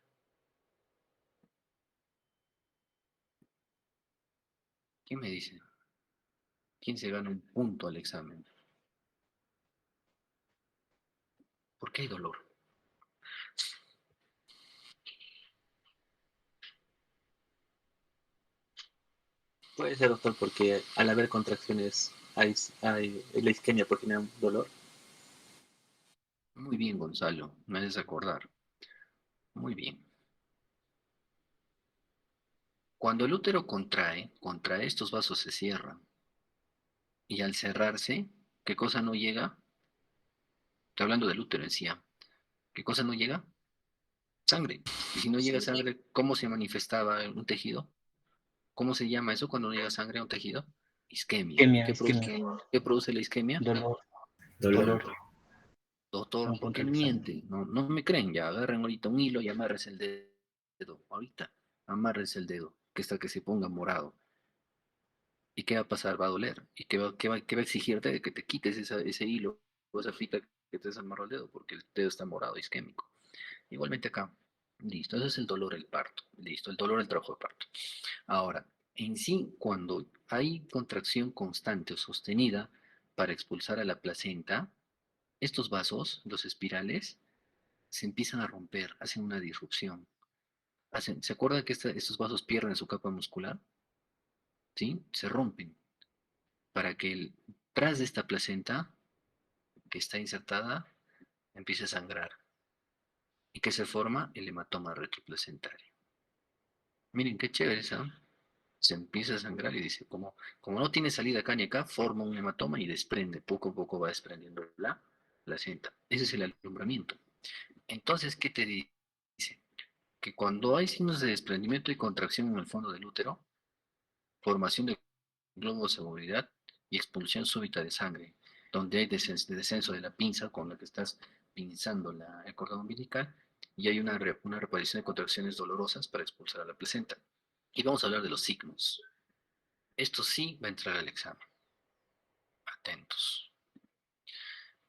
¿Quién me dice? ¿Quién se gana un punto al examen? ¿Por qué hay dolor? Puede ser, doctor, porque al haber contracciones hay la isquemia porque genera un dolor. Muy bien, Gonzalo, me haces acordar. Muy bien. Cuando el útero contrae, estos vasos se cierran. Y al cerrarse, ¿qué cosa no llega? Estoy hablando del útero en sí. ¿Qué cosa no llega? Sangre. Y si no llega sangre, ¿cómo se manifestaba en un tejido? ¿Cómo se llama eso cuando no llega sangre a un tejido? Isquemia. ¿Qué produce la isquemia? Dolor. Doctor, Un ¿por punto qué de examen. miente? No, no me creen, ya agarren ahorita un hilo y amarres el dedo. Ahorita, amarres el dedo, que está que se ponga morado. ¿Y qué va a pasar? Va a doler. ¿Y qué va a exigirte de que te quites ese hilo o esa fita que te has amarrado el dedo? Porque el dedo está morado, isquémico. Igualmente acá. Listo, ese es el dolor del parto. Listo, el dolor del trabajo de parto. Ahora, en sí, cuando hay contracción constante o sostenida para expulsar a la placenta, estos vasos, los espirales, se empiezan a romper, hacen una disrupción. ¿Se acuerdan que estos vasos pierden su capa muscular? ¿Sí? Se rompen para que tras de esta placenta que está insertada empiece a sangrar. ¿Y qué se forma? El hematoma retroplacentario. Miren qué chévere, ¿sabes? Se empieza a sangrar y dice, como no tiene salida acá ni acá, forma un hematoma y desprende, poco a poco va desprendiendo la placenta. Ese es el alumbramiento. Entonces, ¿qué te dice? Que cuando hay signos de desprendimiento y contracción en el fondo del útero, formación de globos de movilidad y expulsión súbita de sangre, donde hay descenso de la pinza con la que estás pinzando el cordón umbilical y hay una reparición de contracciones dolorosas para expulsar a la placenta. Y vamos a hablar de los signos. Esto sí va a entrar al examen. Atentos.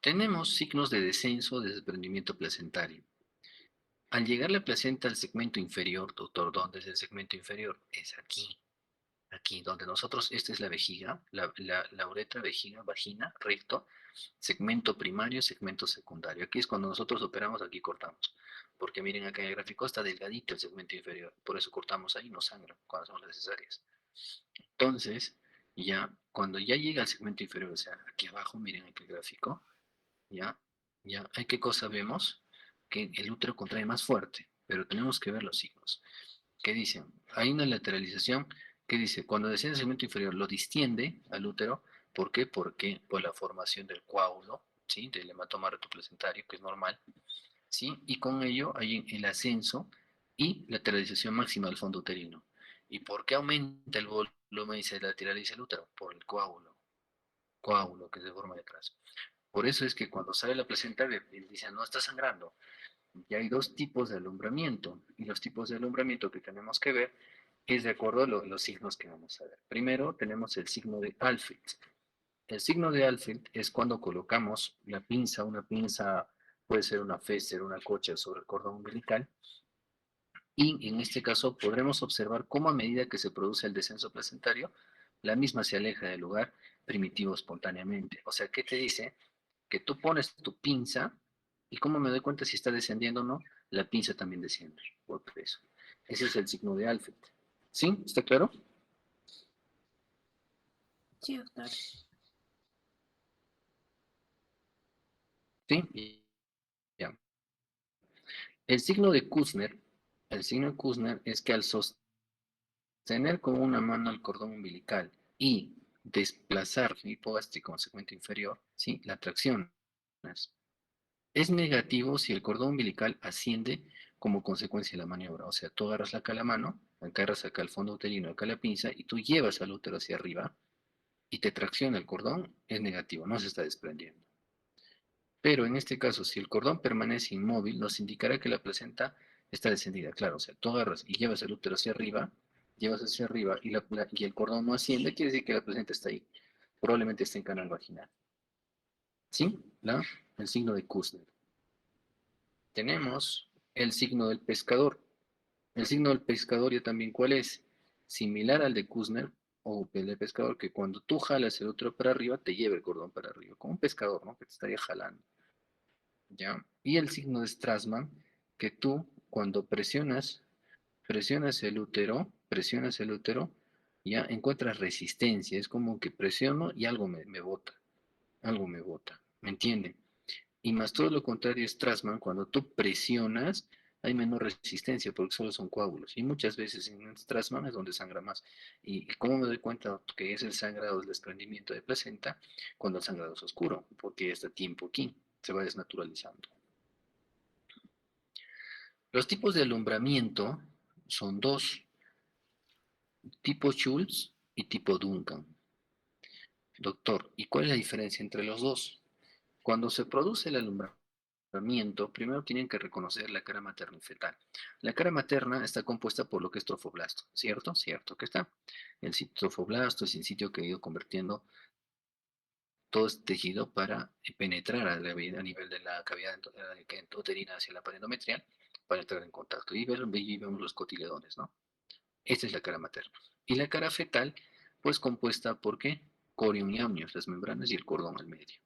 Tenemos signos de descenso de desprendimiento placentario. Al llegar la placenta al segmento inferior, doctor, ¿dónde es el segmento inferior? Es aquí. Aquí, donde nosotros, esta es la vejiga, la uretra, vejiga, vagina, recto, segmento primario, segmento secundario. Aquí es cuando nosotros operamos, aquí cortamos. Porque miren acá en el gráfico está delgadito el segmento inferior, por eso cortamos ahí, no sangra cuando hacemos las cesáreas. Entonces, ya, cuando ya llega al segmento inferior, o sea, aquí abajo, miren aquí el gráfico, ya, ya, ¿qué cosa vemos? Que el útero contrae más fuerte, pero tenemos que ver los signos. ¿Qué dicen? Hay una lateralización que dice, cuando desciende el segmento inferior, lo distiende al útero. ¿Por qué? Porque por la formación del coágulo, ¿sí? Del hematoma retoplacentario, que es normal, ¿sí? Y con ello hay el ascenso y lateralización máxima del fondo uterino. ¿Y por qué aumenta el volumen y se lateraliza el útero? Por el coágulo que se forma detrás. Por eso es que cuando sale la placenta, dicen, no está sangrando. Y hay dos tipos de alumbramiento. Y los tipos de alumbramiento que tenemos que ver es de acuerdo a los signos que vamos a ver. Primero tenemos el signo de Alfield. El signo de Alfield es cuando colocamos la pinza, una pinza puede ser una Fesser, una Kocher sobre el cordón umbilical. Y en este caso podremos observar cómo a medida que se produce el descenso placentario, la misma se aleja del lugar primitivo espontáneamente. O sea, ¿qué te dice? Que tú pones tu pinza y cómo me doy cuenta si está descendiendo o no, la pinza también desciende por peso. Ese es el signo de Alfield. ¿Sí? ¿Está claro? Sí, doctor. Sí. Ya. El signo de Kussner es que al sostener con una mano el cordón umbilical y desplazar el hipogástrico en segmento inferior, ¿sí? La tracción es negativo si el cordón umbilical asciende como consecuencia de la maniobra. O sea, tú agarras acá la mano, agarras acá el fondo uterino, acá la pinza, y tú llevas al útero hacia arriba y te tracciona el cordón, es negativo, no se está desprendiendo. Pero en este caso, si el cordón permanece inmóvil, nos indicará que la placenta está descendida. Claro, o sea, tú agarras y llevas el útero hacia arriba, y el cordón no asciende, quiere decir que la placenta está ahí. Probablemente está en canal vaginal. ¿Sí? El signo de Kussner. Tenemos el signo del pescador. El signo del pescador ya también, ¿cuál es? Similar al de Kussner o el de pescador, que cuando tú jalas el útero para arriba, te lleva el cordón para arriba, como un pescador, ¿no? Que te estaría jalando. ¿Ya? Y el signo de Strassmann, que tú cuando presionas el útero, ya encuentras resistencia, es como que presiono y algo me bota, ¿me entienden? Y más todo lo contrario es Strassmann, cuando tú presionas, hay menor resistencia porque solo son coágulos. Y muchas veces en Strassmann es donde sangra más. ¿Y cómo me doy cuenta que es el sangrado del desprendimiento de placenta? Cuando el sangrado es oscuro, porque está tiempo aquí, se va desnaturalizando. Los tipos de alumbramiento son dos, tipo Schultz y tipo Duncan. Doctor, ¿y cuál es la diferencia entre los dos? Cuando se produce el alumbramiento, primero tienen que reconocer la cara materna y fetal. La cara materna está compuesta por lo que es trofoblasto, ¿cierto? Cierto que está. El trofoblasto es el sitio que ha ido convirtiendo todo este tejido para penetrar a nivel de la cavidad uterina hacia la pared endometrial para entrar en contacto. Y vemos los cotiledones, ¿no? Esta es la cara materna. Y la cara fetal, pues compuesta por qué? Corium y amnios, las membranas y el cordón al medio.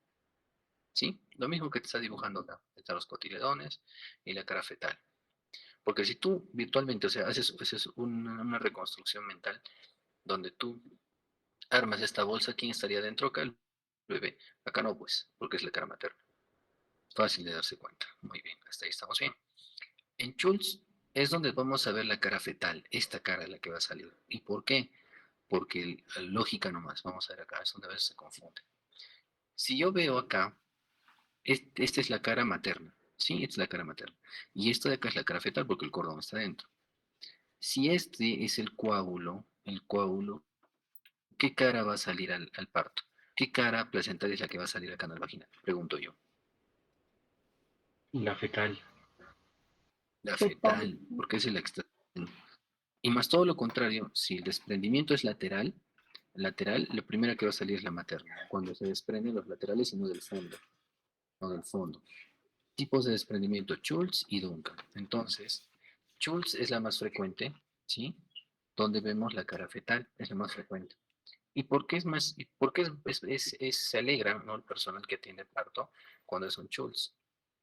¿Sí? Lo mismo que te está dibujando acá. Están los cotiledones y la cara fetal. Porque si tú virtualmente, o sea, haces una reconstrucción mental donde tú armas esta bolsa, ¿quién estaría dentro acá? El bebé. Acá no, pues, porque es la cara materna. Fácil de darse cuenta. Muy bien, hasta ahí estamos bien. En Schultz es donde vamos a ver la cara fetal, esta cara es la que va a salir. ¿Y por qué? Porque lógica nomás, vamos a ver acá, es donde a veces se confunde. Si yo veo acá, esta es la cara materna, ¿sí? Esta es la cara materna. Y esta de acá es la cara fetal porque el cordón está dentro. Si este es el coágulo, ¿qué cara va a salir al parto? ¿Qué cara placentaria es la que va a salir al canal vaginal? Pregunto yo. La fetal. La Fetal. fetal, porque es la que está. Y más todo lo contrario, si el desprendimiento es lateral, la primera que va a salir es la materna, cuando se desprenden los laterales y no del fondo. o del fondo. Tipos de desprendimiento, Schultz y Duncan. Entonces, Schultz es la más frecuente, ¿sí? Donde vemos la cara fetal, es la más frecuente. ¿Y por qué es más, y por qué se alegra, ¿no? El personal que tiene parto cuando es un Schultz?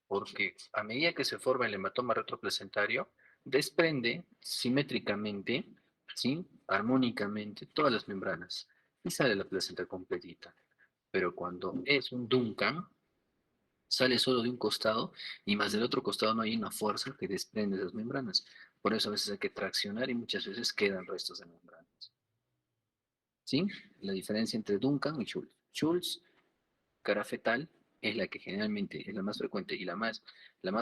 Porque a medida que se forma el hematoma retroplacentario, desprende simétricamente, ¿sí? Armónicamente, todas las membranas y sale la placenta completita. Pero cuando es un Duncan, sale solo de un costado y más del otro costado no hay una fuerza que desprende esas membranas. Por eso a veces hay que traccionar y muchas veces quedan restos de membranas. ¿Sí? La diferencia entre Duncan y Schultz. Schultz, cara fetal, es la que generalmente es la más frecuente y la más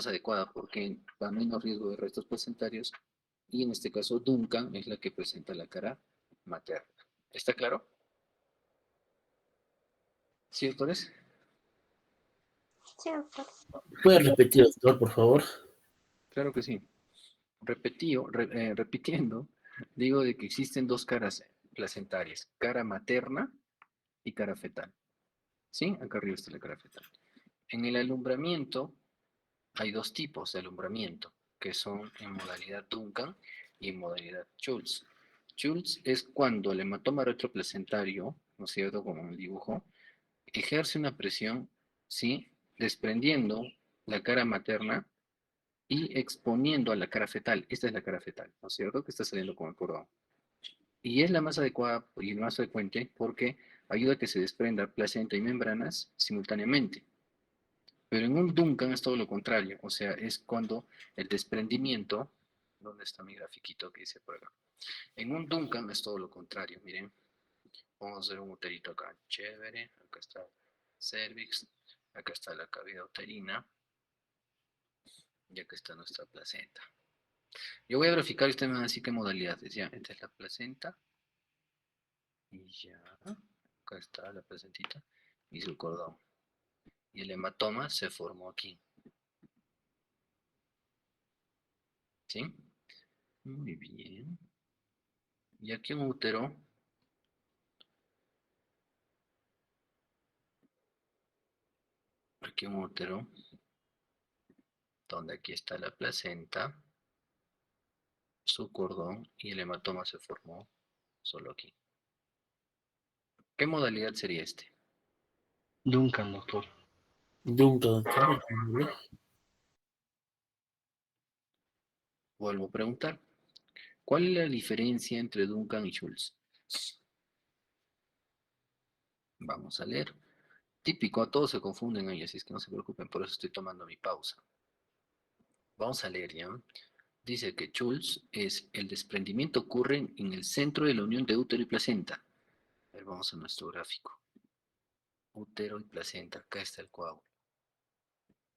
adecuada porque da menos riesgo de restos placentarios. Y en este caso, Duncan es la que presenta la cara materna. ¿Está claro? ¿Sí, doctores? Sí, doctor. ¿Puede repetir, doctor, por favor? Claro que sí. Repitiendo, digo de que existen dos caras placentarias, cara materna y cara fetal. ¿Sí? Acá arriba está la cara fetal. En el alumbramiento hay dos tipos de alumbramiento, que son en modalidad Duncan y en modalidad Schultz. Schultz es cuando el hematoma retroplacentario, ¿no es cierto?, como en el dibujo, ejerce una presión, ¿sí?, desprendiendo la cara materna y exponiendo a la cara fetal. Esta es la cara fetal, ¿no es cierto?, que está saliendo con el cordón. Y es la más adecuada y más frecuente porque ayuda a que se desprenda placenta y membranas simultáneamente. Pero en un Duncan es todo lo contrario, o sea, es cuando el desprendimiento, ¿dónde está mi grafiquito que dice por acá? En un Duncan es todo lo contrario, miren, vamos a hacer un uterito acá, chévere, acá está cervix, acá está la cavidad uterina, y acá está nuestra placenta. Yo voy a graficar y ustedes me van a decir qué modalidades, ya, esta es la placenta, y ya, acá está la placentita, y su cordón. Y el hematoma se formó aquí, ¿sí? Muy bien. Y aquí un útero, aquí un útero, donde aquí está la placenta, su cordón y el hematoma se formó solo aquí. ¿Qué modalidad sería este? Duncan, doctor. Duncan, doctor. Vuelvo a preguntar. ¿Cuál es la diferencia entre Duncan y Schultz? Vamos a leer. Típico, a todos se confunden ahí, así es que no se preocupen, por eso estoy tomando mi pausa. Vamos a leer ya. Dice que Schultz es el desprendimiento ocurre en el centro de la unión de útero y placenta. A ver, vamos a nuestro gráfico. Útero y placenta, acá está el coágulo.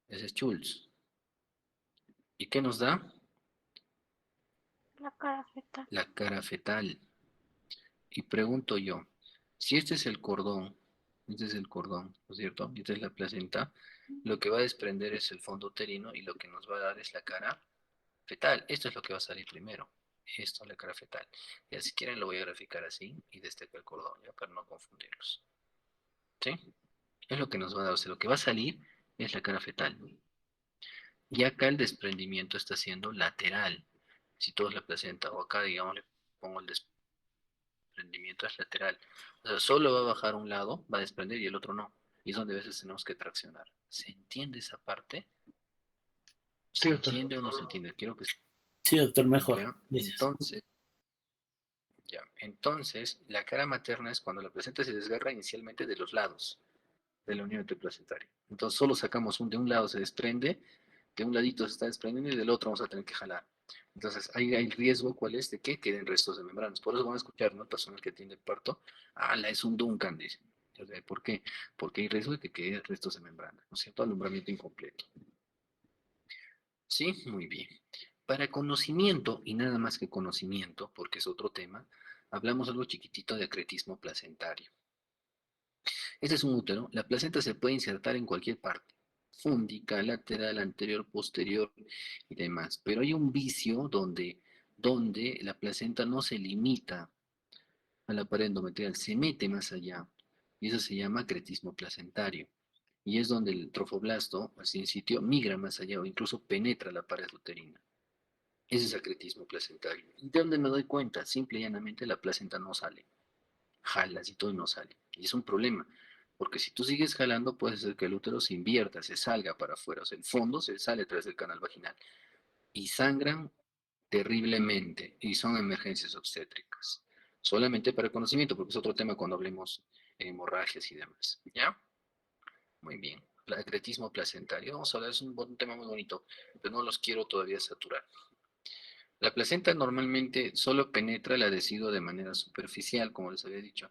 Ese es Schultz. ¿Y qué nos da? La cara fetal. La cara fetal. Y pregunto yo, si este es el cordón, ¿no es cierto? Y esta es la placenta, lo que va a desprender es el fondo uterino y lo que nos va a dar es la cara fetal. Esto es lo que va a salir primero. Esto es la cara fetal. Y si quieren lo voy a graficar así y desde acá el cordón, ya para no confundirlos. ¿Sí? Es lo que nos va a dar, o sea, lo que va a salir es la cara fetal. Y acá el desprendimiento está siendo lateral. Si todo es la placenta, o acá, digamos, le pongo el desprendimiento es lateral. O sea, solo va a bajar un lado, va a desprender y el otro no. Y es donde a veces tenemos que traccionar. ¿Se entiende esa parte? Sí, ¿Se doctor. entiende o no se entiende? Quiero que Sí, doctor, mejor. ¿ya? Gracias. Entonces, la cara materna es cuando la placenta se desgarra inicialmente de los lados de la unión interplacentaria. Entonces, solo sacamos de un lado se desprende, de un ladito se está desprendiendo y del otro vamos a tener que jalar. Entonces, ahí hay riesgo, ¿cuál es? De que queden restos de membranas. Por eso van a escuchar, ¿no? El personal que tiene parto, es un Duncan, dice. ¿Por qué? Porque hay riesgo de que queden restos de membrana, ¿no es cierto? Alumbramiento incompleto. Sí, muy bien. Para conocimiento, y nada más que conocimiento, porque es otro tema, hablamos algo chiquitito de acretismo placentario. Este es un útero. La placenta se puede insertar en cualquier parte. Fúndica, lateral, anterior, posterior y demás. Pero hay un vicio donde la placenta no se limita a la pared endometrial, se mete más allá. Y eso se llama acretismo placentario. y es donde el trofoblasto, así en sitio, migra más allá o incluso penetra la pared uterina. Ese es secretismo placentario. ¿De dónde me doy cuenta? Simple y llanamente la placenta no sale. Jalas y todo y no sale. Y es un problema, porque si tú sigues jalando, puede ser que el útero se invierta, se salga para afuera, o sea, el fondo se sale a través del canal vaginal. Y sangran terriblemente, y son emergencias obstétricas. Solamente para conocimiento, porque es otro tema cuando hablemos de hemorragias y demás. ¿Ya? Muy bien. Secretismo placentario. Vamos a hablar, es un tema muy bonito, pero no los quiero todavía saturar. La placenta normalmente solo penetra el adhesivo de manera superficial, como les había dicho,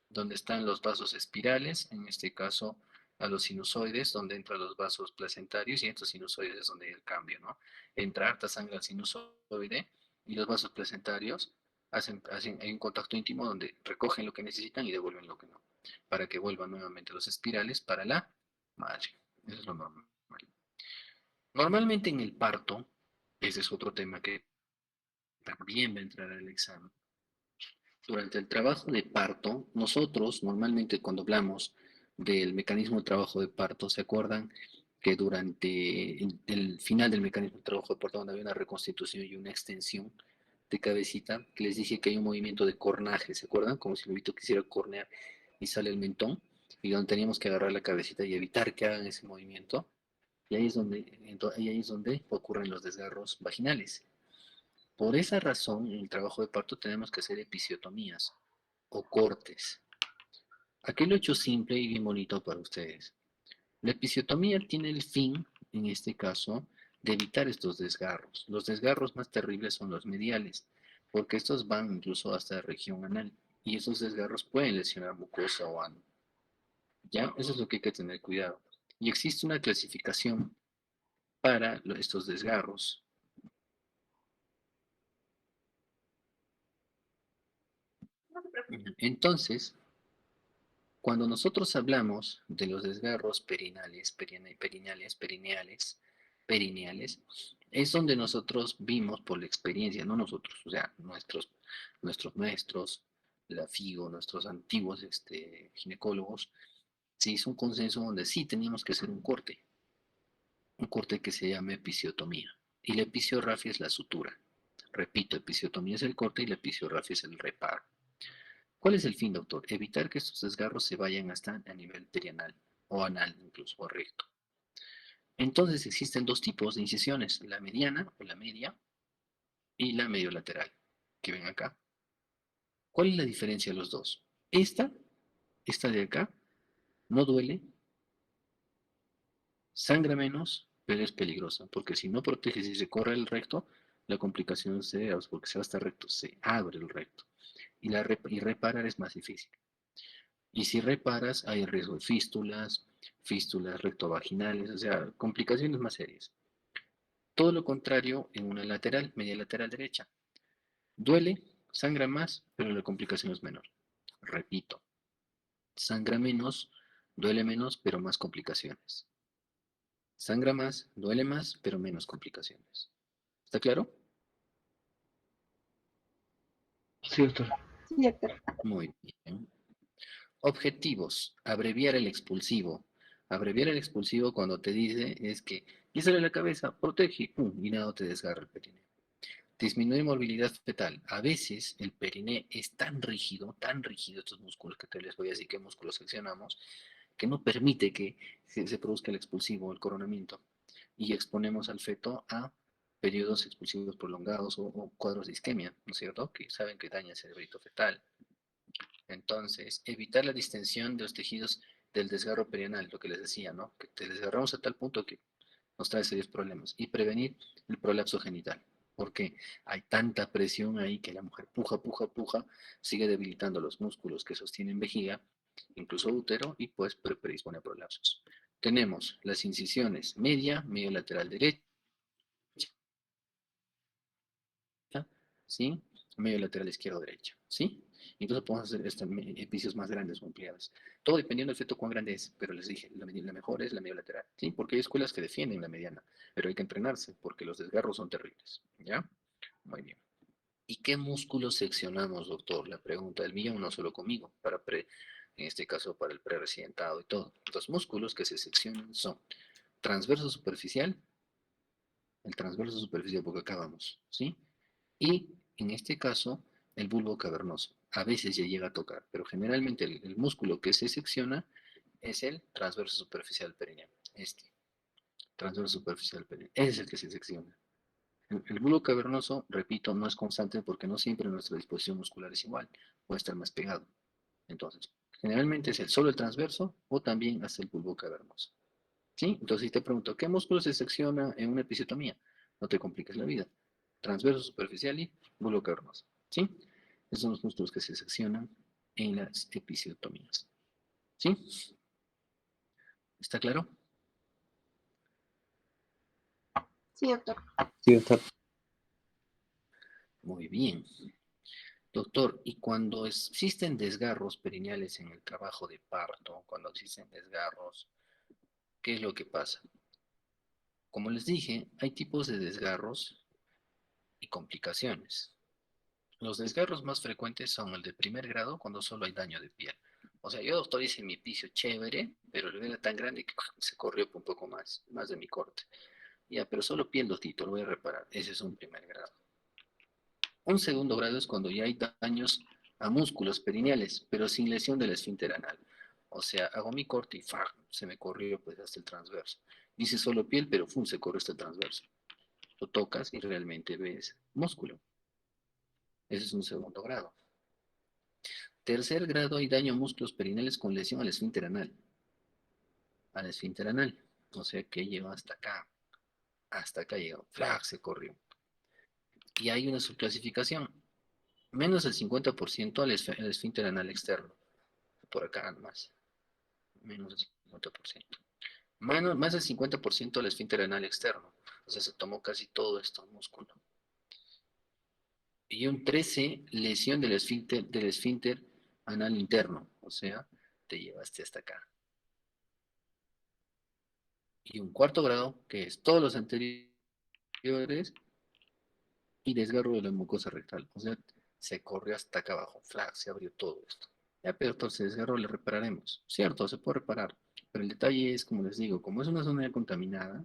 donde están los vasos espirales, en este caso a los sinusoides, donde entran los vasos placentarios, y en estos sinusoides es donde hay el cambio, ¿no? Entra harta sangre al sinusoide y los vasos placentarios hay un contacto íntimo donde recogen lo que necesitan y devuelven lo que no, para que vuelvan nuevamente los espirales para la madre. Eso es lo normal. Normalmente en el parto, ese es otro tema que también va a entrar al examen. Durante el trabajo de parto, nosotros normalmente cuando hablamos del mecanismo de trabajo de parto, ¿se acuerdan que durante el final del mecanismo de trabajo de parto, donde había una reconstitución y una extensión de cabecita, que les dije que hay un movimiento de cornaje, ¿se acuerdan? Como si el bebito quisiera cornear y sale el mentón, y donde teníamos que agarrar la cabecita y evitar que hagan ese movimiento, y ahí es donde ocurren los desgarros vaginales. Por esa razón, en el trabajo de parto tenemos que hacer episiotomías o cortes. Aquí lo he hecho simple y bien bonito para ustedes. La episiotomía tiene el fin, en este caso, de evitar estos desgarros. Los desgarros más terribles son los mediales, porque estos van incluso hasta la región anal, y esos desgarros pueden lesionar mucosa o ano. ¿Ya? Eso es lo que hay que tener cuidado. Y existe una clasificación para estos desgarros. Entonces, cuando nosotros hablamos de los desgarros perineales, es donde nosotros vimos por la experiencia, no nosotros, o sea, nuestros maestros, la FIGO, nuestros antiguos ginecólogos, se hizo un consenso donde sí teníamos que hacer un corte que se llama episiotomía. Y la episiorrafia es la sutura. Repito, episiotomía es el corte y la episiorrafia es el reparo. ¿Cuál es el fin, doctor? Evitar que estos desgarros se vayan hasta a nivel perianal o anal incluso, o recto. Entonces existen dos tipos de incisiones, la mediana o la media y la mediolateral, que ven acá. ¿Cuál es la diferencia de los dos? Esta de acá, no duele, sangra menos, pero es peligrosa, porque si no proteges y se corre el recto, la complicación porque se va hasta recto, se abre el recto. Y reparar es más difícil. Y si reparas, hay riesgo de fístulas rectovaginales, o sea, complicaciones más serias. Todo lo contrario en una lateral, media lateral derecha. Duele, sangra más, pero la complicación es menor. Repito, sangra menos, duele menos, pero más complicaciones. Sangra más, duele más, pero menos complicaciones. ¿Está claro? Sí, doctor. Sí, doctor. Muy bien. Objetivos. Abreviar el expulsivo. Abreviar el expulsivo cuando te dice es que y sale la cabeza, protege, pum, y nada te desgarra el perineo. Disminuir movilidad fetal. A veces el periné es tan rígido, estos músculos que te les voy a decir qué músculos seccionamos, que no permite que se produzca el expulsivo, el coronamiento, y exponemos al feto a periodos expulsivos prolongados o cuadros de isquemia, ¿no es cierto? Que saben que daña el cerebrito fetal. Entonces, evitar la distensión de los tejidos del desgarro perianal, lo que les decía, ¿no? Que te desgarramos a tal punto que nos trae serios problemas. Y prevenir el prolapso genital, porque hay tanta presión ahí que la mujer puja, sigue debilitando los músculos que sostienen vejiga, incluso útero, y pues predispone a prolapsos. Tenemos las incisiones media, medio lateral derecha, ¿sí? Medio lateral izquierdo derecha, ¿sí? Incluso podemos hacer episodios más grandes o ampliadas. Todo dependiendo del feto cuán grande es, pero les dije, la mejor es la medio lateral, ¿sí? Porque hay escuelas que defienden la mediana, pero hay que entrenarse porque los desgarros son terribles, ¿ya? Muy bien. ¿Y qué músculos seccionamos, doctor? La pregunta del millón, no solo conmigo, para en este caso para el preresidentado y todo. Los músculos que se seccionan son transverso superficial, el transverso superficial porque acá vamos, ¿sí? Y en este caso, el bulbo cavernoso. A veces ya llega a tocar, pero generalmente el músculo que se secciona es el transverso superficial perineal. Transverso superficial perineal. Ese es el que se secciona. El bulbo cavernoso, repito, no es constante porque no siempre nuestra disposición muscular es igual. Puede estar más pegado. Entonces, generalmente es solo el transverso o también hasta el bulbo cavernoso. ¿Sí? Entonces, si te pregunto, ¿qué músculo se secciona en una episiotomía? No te compliques la vida. Transverso superficial y bulbo cavernoso. ¿Sí? Esos son los músculos que se seccionan en las episiotomías. ¿Sí? ¿Está claro? Sí, doctor. Sí, doctor. Muy bien. Doctor, y cuando existen desgarros perineales en el trabajo de parto, cuando existen desgarros, ¿qué es lo que pasa? Como les dije, hay tipos de desgarros y complicaciones. Los desgarros más frecuentes son el de primer grado cuando solo hay daño de piel. O sea, yo, doctor, hice mi epicio chévere, pero el era tan grande que se corrió un poco más de mi corte. Ya, pero solo piel, doctor, lo voy a reparar. Ese es un primer grado. Un segundo grado es cuando ya hay daños a músculos perineales, pero sin lesión del esfínter anal. O sea, hago mi corte y se me corrió pues hasta el transverso. Dice solo piel, pero se corrió hasta el transverso. Lo tocas y realmente ves músculo. Ese es un segundo grado. Tercer grado, hay daño a músculos perineales con lesión al esfínter anal. Al esfínter anal. O sea que llegó hasta acá. Hasta acá llegó. Se corrió. Y hay una subclasificación. Menos del 50% al esfínter anal externo. Por acá nomás. Menos del 50%. Más del 50% al esfínter anal externo. O sea, se tomó casi todo esto músculo. Y un 13, lesión del esfínter anal interno. O sea, te llevaste hasta acá. Y un cuarto grado, que es todos los anteriores, y desgarro de la mucosa rectal. O sea, se corrió hasta acá abajo. Se abrió todo esto. Ya, pero entonces desgarro le repararemos. Cierto, se puede reparar. Pero el detalle es, como les digo, como es una zona ya contaminada,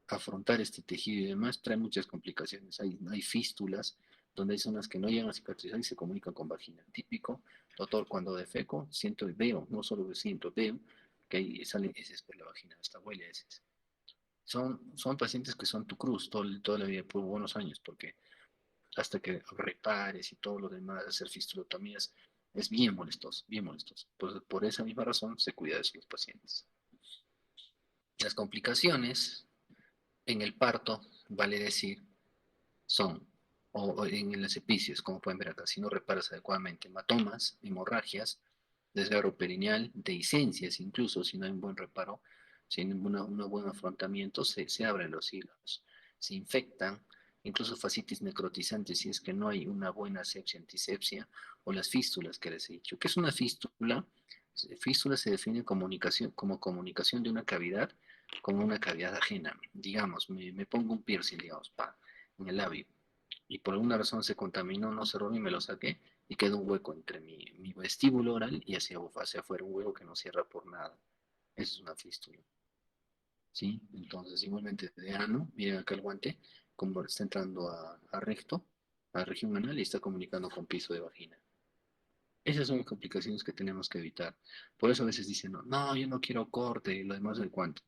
afrontar este tejido y demás trae muchas complicaciones. Hay fístulas donde hay zonas que no llegan a cicatrizar y se comunican con vagina. Típico, doctor, cuando defeco, siento y veo, no solo siento, veo que ahí salen heces por la vagina, hasta huele a heces. Son pacientes que son tu cruz toda la vida, por buenos años, porque hasta que repares y todo lo demás, hacer fistulotomías, es bien molestoso, bien molestoso. Por esa misma razón se cuida de esos pacientes. Las complicaciones en el parto, vale decir, son, o en las epicios, como pueden ver acá, si no reparas adecuadamente, hematomas, hemorragias, desgarro perineal, dehiscencias, incluso si no hay un buen reparo, sin un buen afrontamiento, se abren los hilos, se infectan, incluso fascitis necrotizante si es que no hay una buena asepsia, antisepsia, o las fístulas que les he dicho. ¿Qué es una fístula? Fístula se define como comunicación de una cavidad como una cavidad ajena. Digamos, me pongo un piercing, digamos, en el labio, y por alguna razón se contaminó, no cerró y me lo saqué, y quedó un hueco entre mi vestíbulo oral y hacia afuera, un hueco que no cierra por nada. Esa es una fístula. ¿Sí? Entonces, igualmente de ano, miren acá el guante, como está entrando a recto, a región anal y está comunicando con piso de vagina. Esas son las complicaciones que tenemos que evitar. Por eso a veces dicen, no, yo no quiero corte y lo demás del cuanto.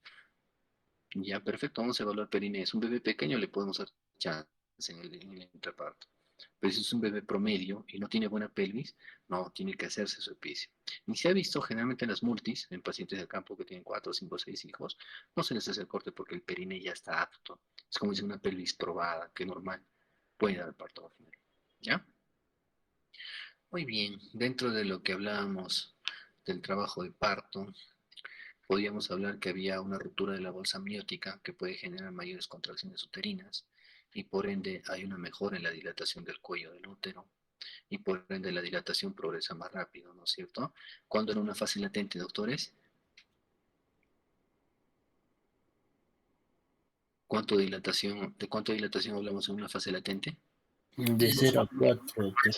Ya, perfecto, vamos a evaluar perine. Es un bebé pequeño, le podemos dar chance en el intraparto. Pero si es un bebé promedio y no tiene buena pelvis, no, tiene que hacerse su epicio. Ni se ha visto generalmente en las multis, en pacientes de campo que tienen 4, 5, 6 hijos, no se les hace el corte porque el perine ya está apto. Es como si una pelvis probada, que normal puede dar el parto vaginal. ¿Ya? Muy bien, dentro de lo que hablábamos del trabajo de parto, podríamos hablar que había una ruptura de la bolsa amniótica que puede generar mayores contracciones uterinas y por ende hay una mejora en la dilatación del cuello del útero y por ende la dilatación progresa más rápido, ¿no es cierto? ¿Cuándo en una fase latente, doctores? ¿De cuánto dilatación hablamos en una fase latente? De 0 a 4, doctor.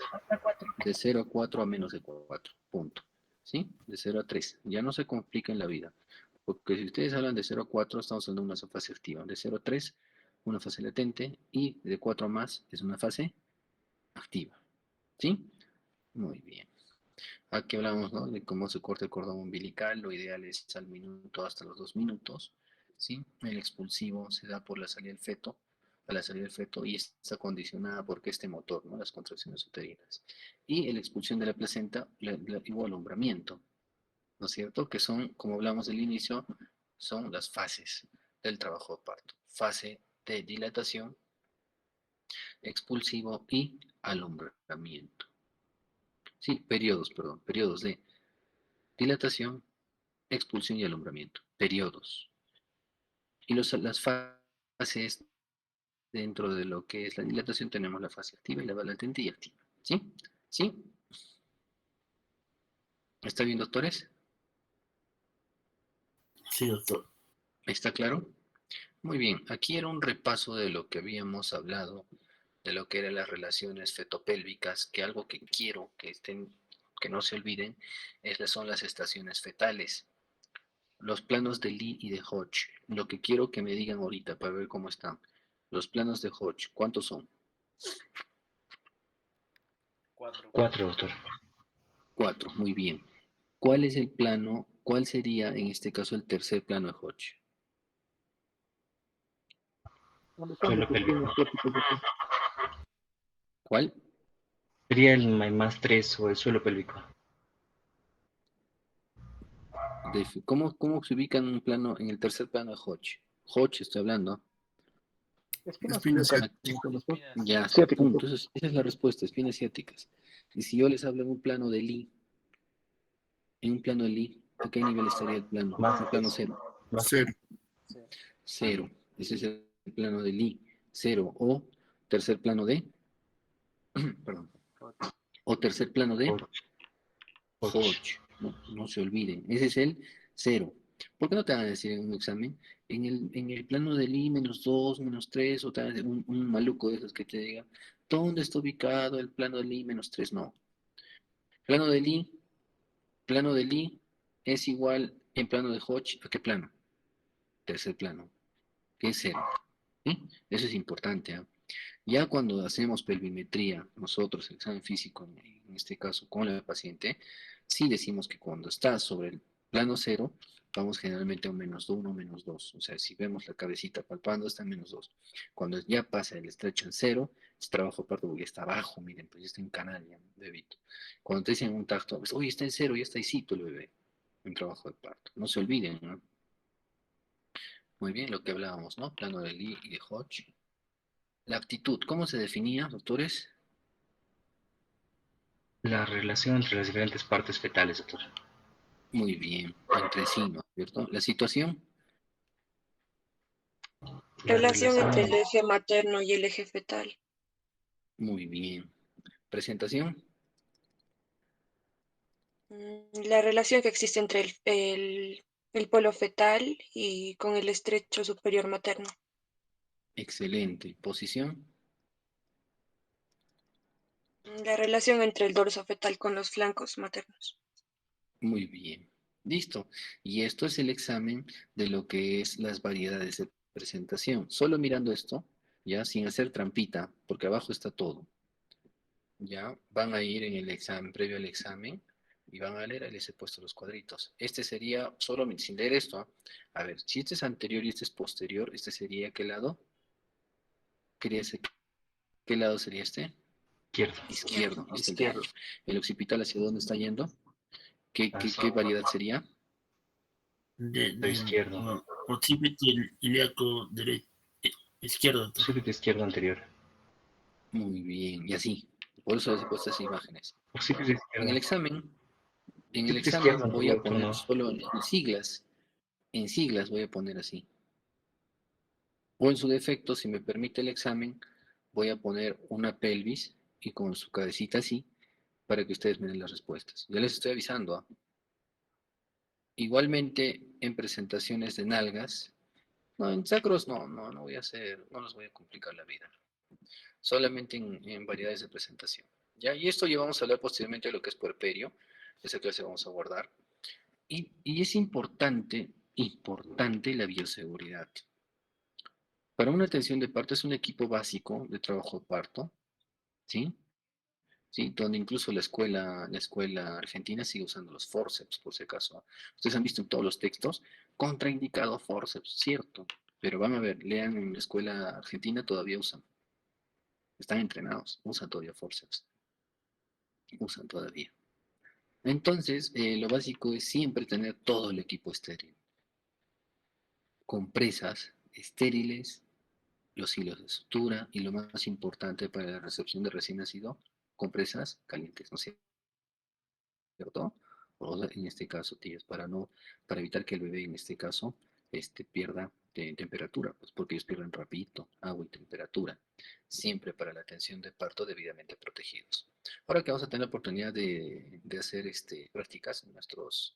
De 0 a 4 a menos de 4, punto. ¿sí? De 0 a 3. Ya no se compliquen la vida. Porque si ustedes hablan de 0 a 4, estamos hablando de una fase activa. De 0 a 3, una fase latente. Y de 4 a más es una fase activa. ¿Sí? Muy bien. Aquí hablamos, ¿no?, de cómo se corta el cordón umbilical. Lo ideal es al minuto hasta los 2 minutos. ¿Sí? El expulsivo se da por la salida del feto, a la salida del feto, y está condicionada porque este motor, ¿no?, las contracciones uterinas. Y la expulsión de la placenta, o alumbramiento, ¿no es cierto? Que son, como hablamos del inicio, son las fases del trabajo de parto. Fase de dilatación, expulsivo y alumbramiento. Sí, periodos, perdón, periodos de dilatación, expulsión y alumbramiento. Periodos. Y las fases dentro de lo que es la dilatación tenemos la fase activa y la latente y activa. ¿Sí? ¿Sí? ¿Está bien, doctores? Sí, doctor. ¿Está claro? Muy bien, aquí era un repaso de lo que habíamos hablado, de lo que eran las relaciones fetopélvicas, que algo que quiero que estén, que no se olviden, son las estaciones fetales. Los planos de Lee y de Hodge. Lo que quiero que me digan ahorita para ver cómo están. Los planos de Hodge, ¿cuántos son? 4, doctor. 4, muy bien. ¿Cuál es el plano? ¿Cuál sería en este caso el tercer plano de Hodge? Suelo pélvico. ¿Cuál? Sería el más 3 o el suelo pélvico. ¿Cómo se ubica en un plano, en el tercer plano de Hodge? Hodge, estoy hablando. Espina Ya, punto. Esa es la respuesta, espinas ciáticas. Y si yo les hablo en un plano de Lee, ¿a qué nivel estaría el plano? Más El plano 3. cero. cero. 0. Ese es el plano de Lee. 0. O tercer plano de. Perdón. O tercer plano de Hodge. No se olviden. Ese es el 0. ¿Por qué no te van a decir en un examen? En el plano de Lee, -2, -3, o tal, un maluco de esos que te diga, ¿dónde está ubicado el plano de Lee -3? No. Plano de Lee es igual en plano de Hodge, ¿a qué plano? Tercer plano, que es 0. ¿Sí? Eso es importante, ¿eh? Ya cuando hacemos pelvimetría, nosotros, el examen físico, en este caso con la paciente, sí decimos que cuando está sobre el plano 0, vamos generalmente a un -1, -2. O sea, si vemos la cabecita palpando, está en -2. Cuando ya pasa el estrecho en 0, es trabajo de parto porque está abajo, miren, pues ya está en canal, ya, bebito. Cuando te dicen un tacto, pues, oye, está en 0, ya está ahícito el bebé, en trabajo de parto. No se olviden, ¿no? Muy bien, lo que hablábamos, ¿no? Plano de Lee y de Hodge. La aptitud, ¿cómo se definía, doctores? La relación entre las diferentes partes fetales, doctor. Muy bien, entre sí, ¿no es cierto? La situación, La Relación entre relación el eje materno y el eje fetal. muy bien. Presentación, La relación que existe entre el polo fetal y con el estrecho superior materno. excelente. Posición, La relación entre el dorso fetal con los flancos maternos. muy bien. Listo. Y esto es el examen de lo que es las variedades de presentación. Solo mirando esto, ya, sin hacer trampita, porque abajo está todo. Ya, van a ir en el examen, previo al examen, y van a leer, ahí les he puesto los cuadritos. Este sería, solo sin leer esto, ¿ah? A ver, si este es anterior y este es posterior, este sería, ¿qué lado? ¿Qué lado sería este? izquierdo. Izquierdo. Ahí está el Izquierdo. derecho. ¿El occipital hacia dónde está yendo? Hacia ¿Qué variedad sería? el izquierdo. Occipito ilíaco derecho. Izquierdo, doctor. Súbito izquierdo anterior. Muy bien, y así. Por eso les he puesto esas imágenes. Súbito En izquierdo. el examen, Súbito izquierdo voy a anterior, poner ¿no? solo en siglas. En siglas voy a poner así. O en su defecto, si me permite el examen, voy a poner una pelvis y con su cabecita así para que ustedes me den las respuestas. Ya les estoy avisando, ¿ah? Igualmente, en presentaciones de nalgas, no, en sacros no voy a hacer, no les voy a complicar la vida. Solamente en variedades de presentación. ¿Ya? Y esto ya vamos a hablar posteriormente de lo que es puerperio, Esa clase vamos a guardar. Y es importante, importante la bioseguridad. Para una atención de parto es un equipo básico de trabajo de parto, ¿sí? Sí, donde incluso la escuela argentina sigue usando los forceps, por si acaso. Ustedes han visto en todos los textos, contraindicado forceps, cierto. Pero van a ver, lean en la escuela argentina, todavía usan. Están entrenados, usan todavía forceps. Usan todavía. Entonces, lo básico es siempre tener todo el equipo estéril. Compresas estériles, los hilos de sutura y lo más importante para la recepción de recién nacido, compresas calientes, ¿no es cierto? O sea, en este caso, tías, para evitar que el bebé en este caso pierda temperatura, pues porque ellos pierden rapidito agua y temperatura, siempre para la atención de parto debidamente protegidos. Ahora que vamos a tener la oportunidad de hacer prácticas en nuestros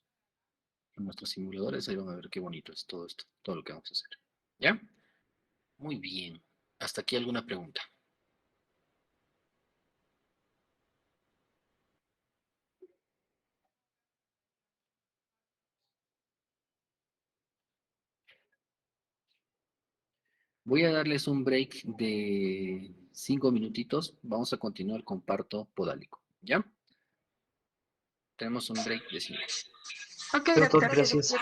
simuladores, ahí van a ver qué bonito es todo esto, todo lo que vamos a hacer. ¿Ya? Muy bien. ¿Hasta aquí alguna pregunta? Voy a darles un break de 5 minutitos. Vamos a continuar con parto podálico. ¿Ya? Tenemos un break de 5. Ok, Doctor, doctor. gracias.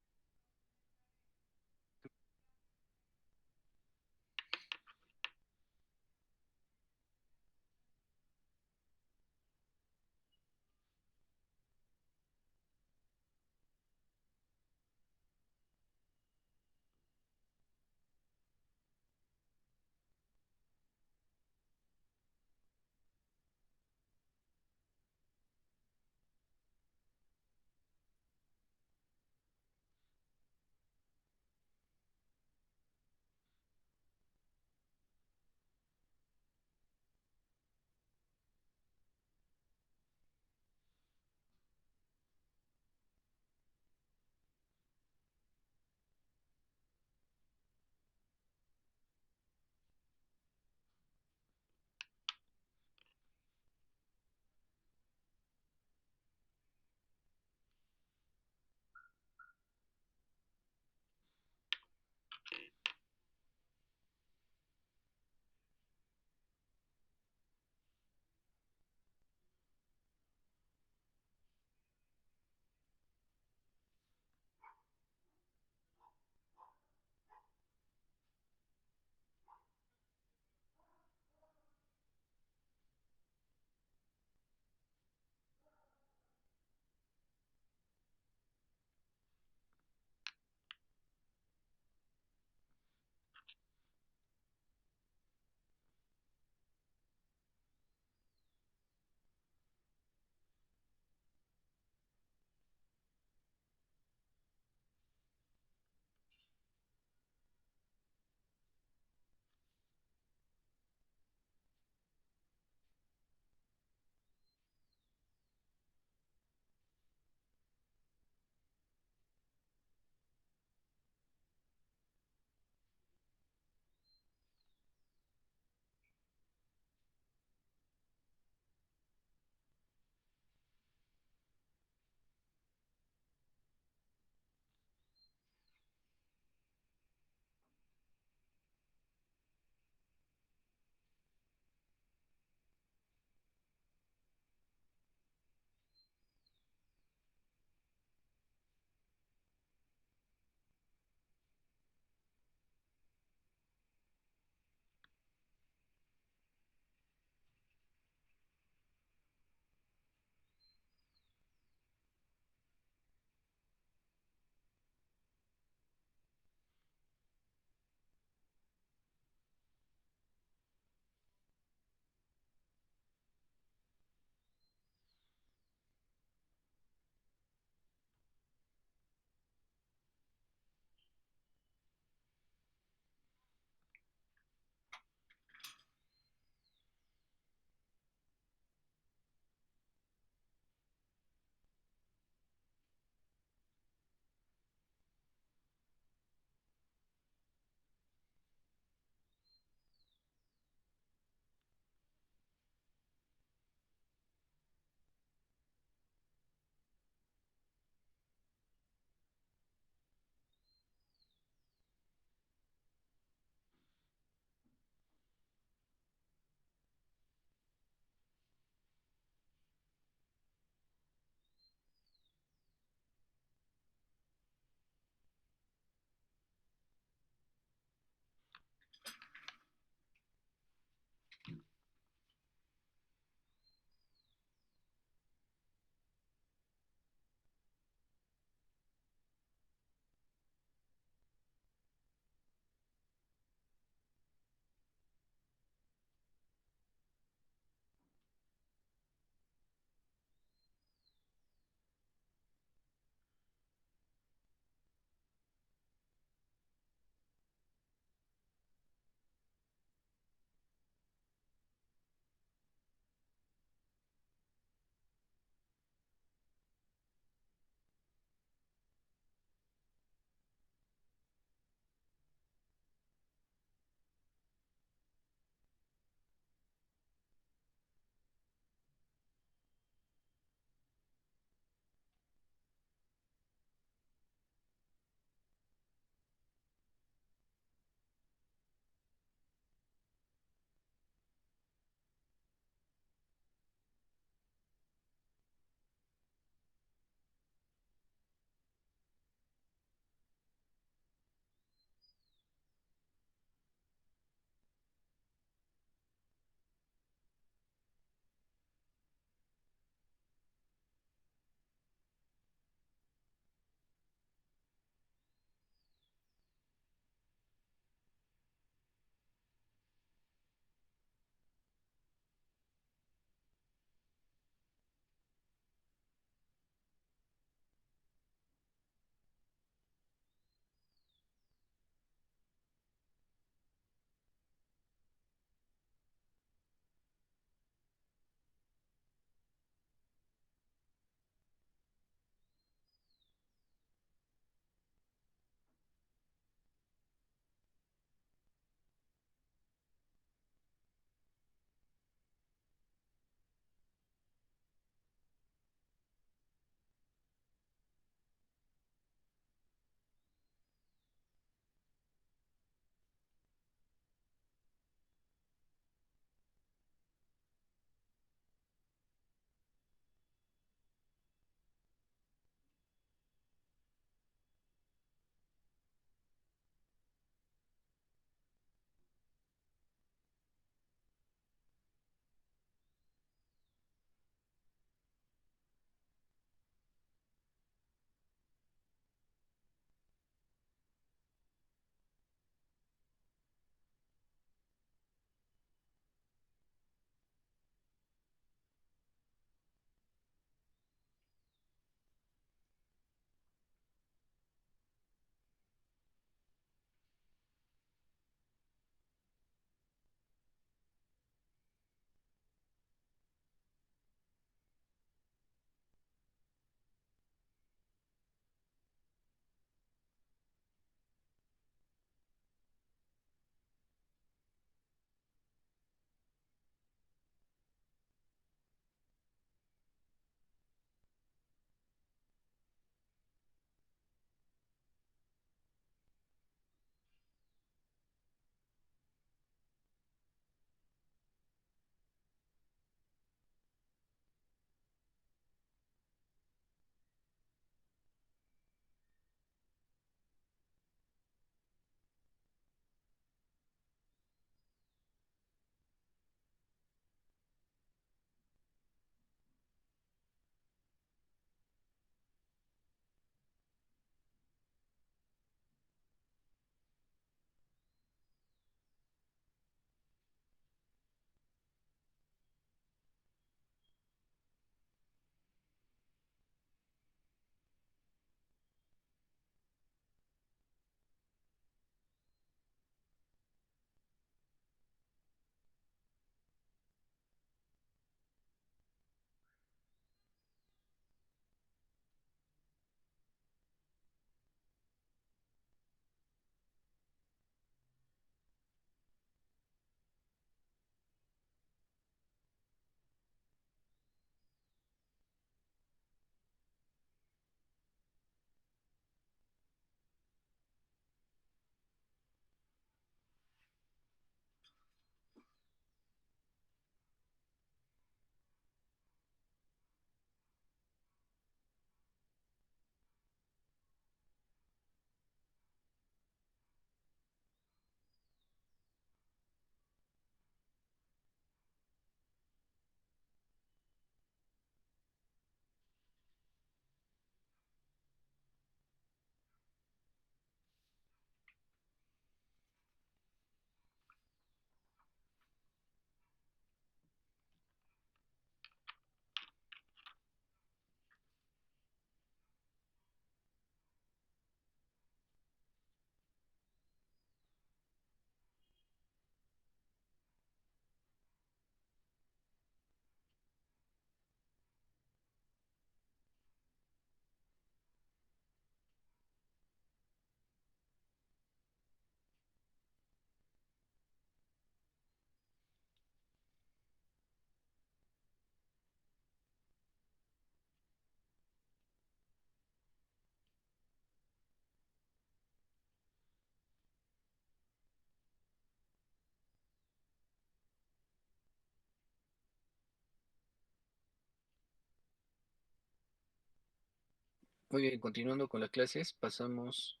Muy bien, continuando con las clases, pasamos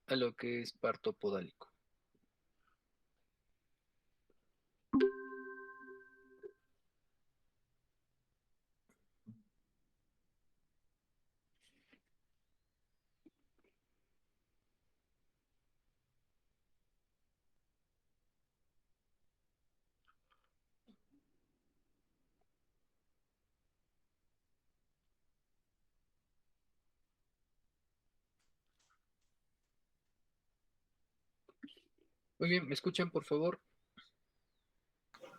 a lo que es parto podálico. Muy bien, ¿me escuchan, por favor?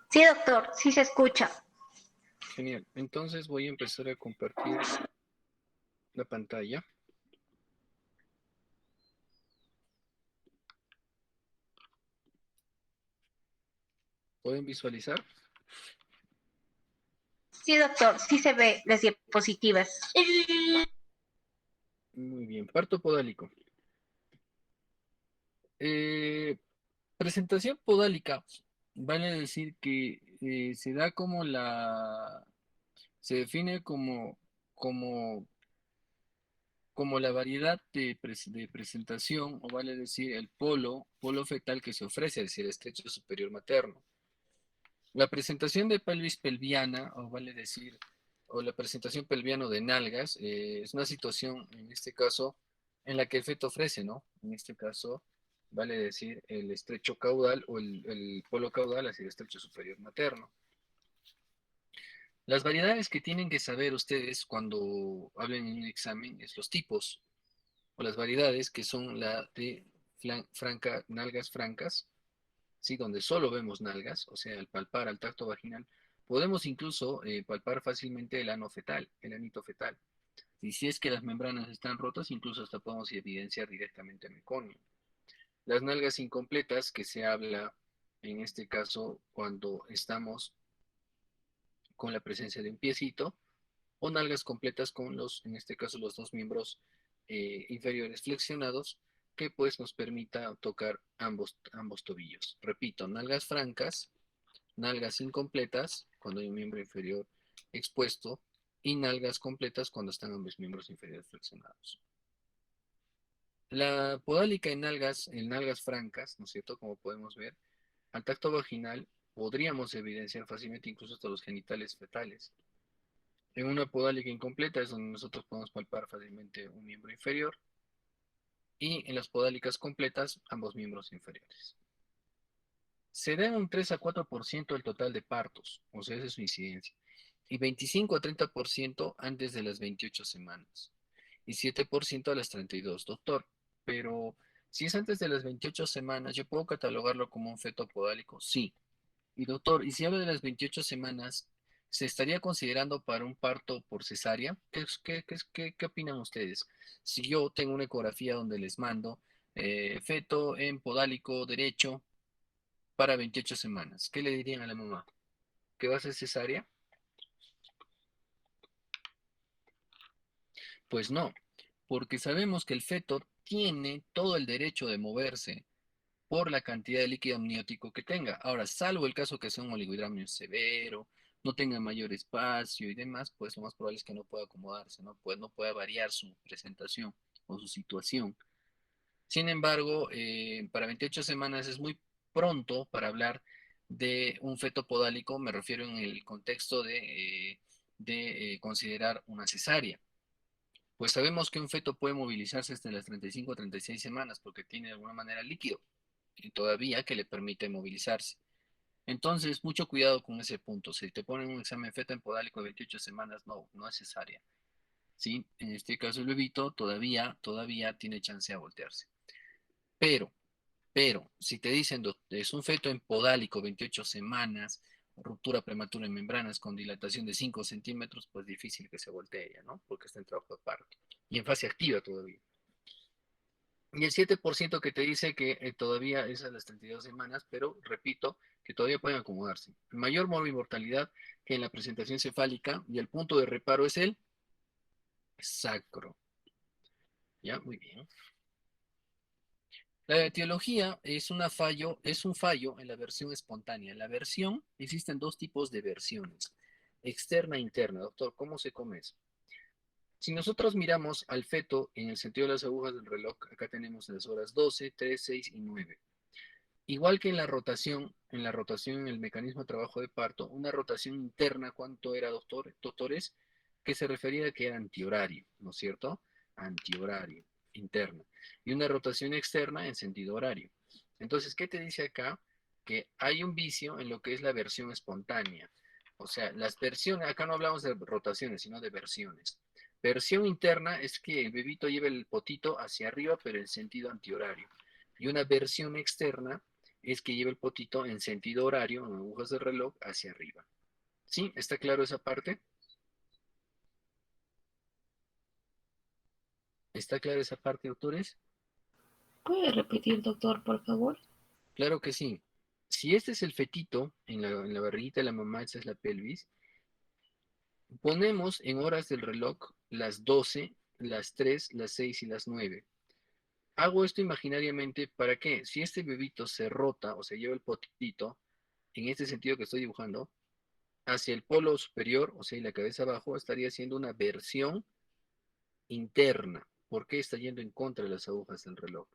Sí, doctor, sí se escucha. Genial. Entonces voy a empezar a compartir la pantalla. ¿Pueden visualizar? Sí, doctor, sí se ve las diapositivas. Muy bien, parto podálico. Presentación podálica, vale decir que se da como se define como, como la variedad de presentación, o vale decir el polo fetal que se ofrece, es decir, el estrecho superior materno. La presentación de pelvis pelviana, o vale decir, o la presentación pelviano de nalgas, es una situación, en este caso, en la que el feto ofrece, ¿no? En este caso, vale decir el estrecho caudal o el polo caudal hacia el estrecho superior materno. Las variedades que tienen que saber ustedes cuando hablen en un examen es los tipos, o las variedades que son la de nalgas francas, ¿sí? Donde solo vemos nalgas, o sea, al palpar al tacto vaginal, podemos incluso palpar fácilmente el ano fetal, el anito fetal. Y si es que las membranas están rotas, incluso hasta podemos evidenciar directamente el meconio. Las nalgas incompletas, que se habla en este caso cuando estamos con la presencia de un piecito, o nalgas completas con en este caso, los dos miembros inferiores flexionados, que pues nos permita tocar ambos tobillos. Repito, nalgas francas, nalgas incompletas cuando hay un miembro inferior expuesto y nalgas completas cuando están ambos miembros inferiores flexionados. La podálica en nalgas francas, ¿no es cierto? Como podemos ver, al tacto vaginal podríamos evidenciar fácilmente incluso hasta los genitales fetales. En una podálica incompleta es donde nosotros podemos palpar fácilmente un miembro inferior y en las podálicas completas ambos miembros inferiores. Se da un 3 a 4% del total de partos, o sea, esa es su incidencia, y 25 a 30% antes de las 28 semanas, y 7% a las 32. Doctor, pero si es antes de las 28 semanas, ¿yo puedo catalogarlo como un feto podálico? Sí. Y doctor, y si hablo de las 28 semanas, ¿se estaría considerando para un parto por cesárea? ¿Qué opinan ustedes? Si yo tengo una ecografía donde les mando feto en podálico derecho para 28 semanas, ¿qué le dirían a la mamá? ¿Que va a ser cesárea? Pues no, porque sabemos que el feto tiene todo el derecho de moverse por la cantidad de líquido amniótico que tenga. Ahora, salvo el caso que sea un oligohidramnio severo, no tenga mayor espacio y demás, pues lo más probable es que no pueda acomodarse, ¿no? Pues no pueda variar su presentación o su situación. Sin embargo, para 28 semanas es muy pronto para hablar de un feto podálico, me refiero en el contexto de considerar una cesárea. Pues sabemos que un feto puede movilizarse hasta las 35 o 36 semanas porque tiene de alguna manera líquido y todavía que le permite movilizarse. Entonces, mucho cuidado con ese punto. Si te ponen un examen feto en podálico de 28 semanas, no es cesárea. ¿Sí? En este caso, el bebito todavía tiene chance de voltearse. Pero, si te dicen es un feto en podálico 28 semanas, ruptura prematura en membranas con dilatación de 5 centímetros, pues difícil que se voltee, ¿no? Porque está en trabajo de parto y en fase activa todavía. Y el 7% que te dice que todavía es a las 32 semanas, pero repito, que todavía pueden acomodarse. Mayor mortalidad que en la presentación cefálica y el punto de reparo es el sacro. ¿Ya? Muy bien. La etiología es un fallo en la versión espontánea. La versión, existen dos tipos de versiones, externa e interna. Doctor, ¿cómo se come eso? Si nosotros miramos al feto en el sentido de las agujas del reloj, acá tenemos las horas 12, 3, 6 y 9. Igual que en la rotación, en el mecanismo de trabajo de parto, una rotación interna, ¿cuánto era, doctores? Que se refería a que era antihorario, ¿no es cierto? Antihorario, interna. Y una rotación externa en sentido horario. Entonces, ¿qué te dice acá? Que hay un vicio en lo que es la versión espontánea. O sea, las versiones, acá no hablamos de rotaciones, sino de versiones. Versión interna es que el bebito lleve el potito hacia arriba, pero en sentido antihorario. Y una versión externa es que lleva el potito en sentido horario, en agujas de reloj, hacia arriba. ¿Sí? ¿Está claro esa parte? ¿Está clara esa parte, doctores? ¿Puede repetir, doctor, por favor? Claro que sí. Si este es el fetito, en la barriguita de la mamá, esta es la pelvis, ponemos en horas del reloj las 12, las 3, las 6 y las 9. Hago esto imaginariamente, ¿para qué? Si este bebito se rota o se lleva el potito, en este sentido que estoy dibujando, hacia el polo superior, o sea, y la cabeza abajo, estaría haciendo una versión interna. ¿Por qué está yendo en contra de las agujas del reloj?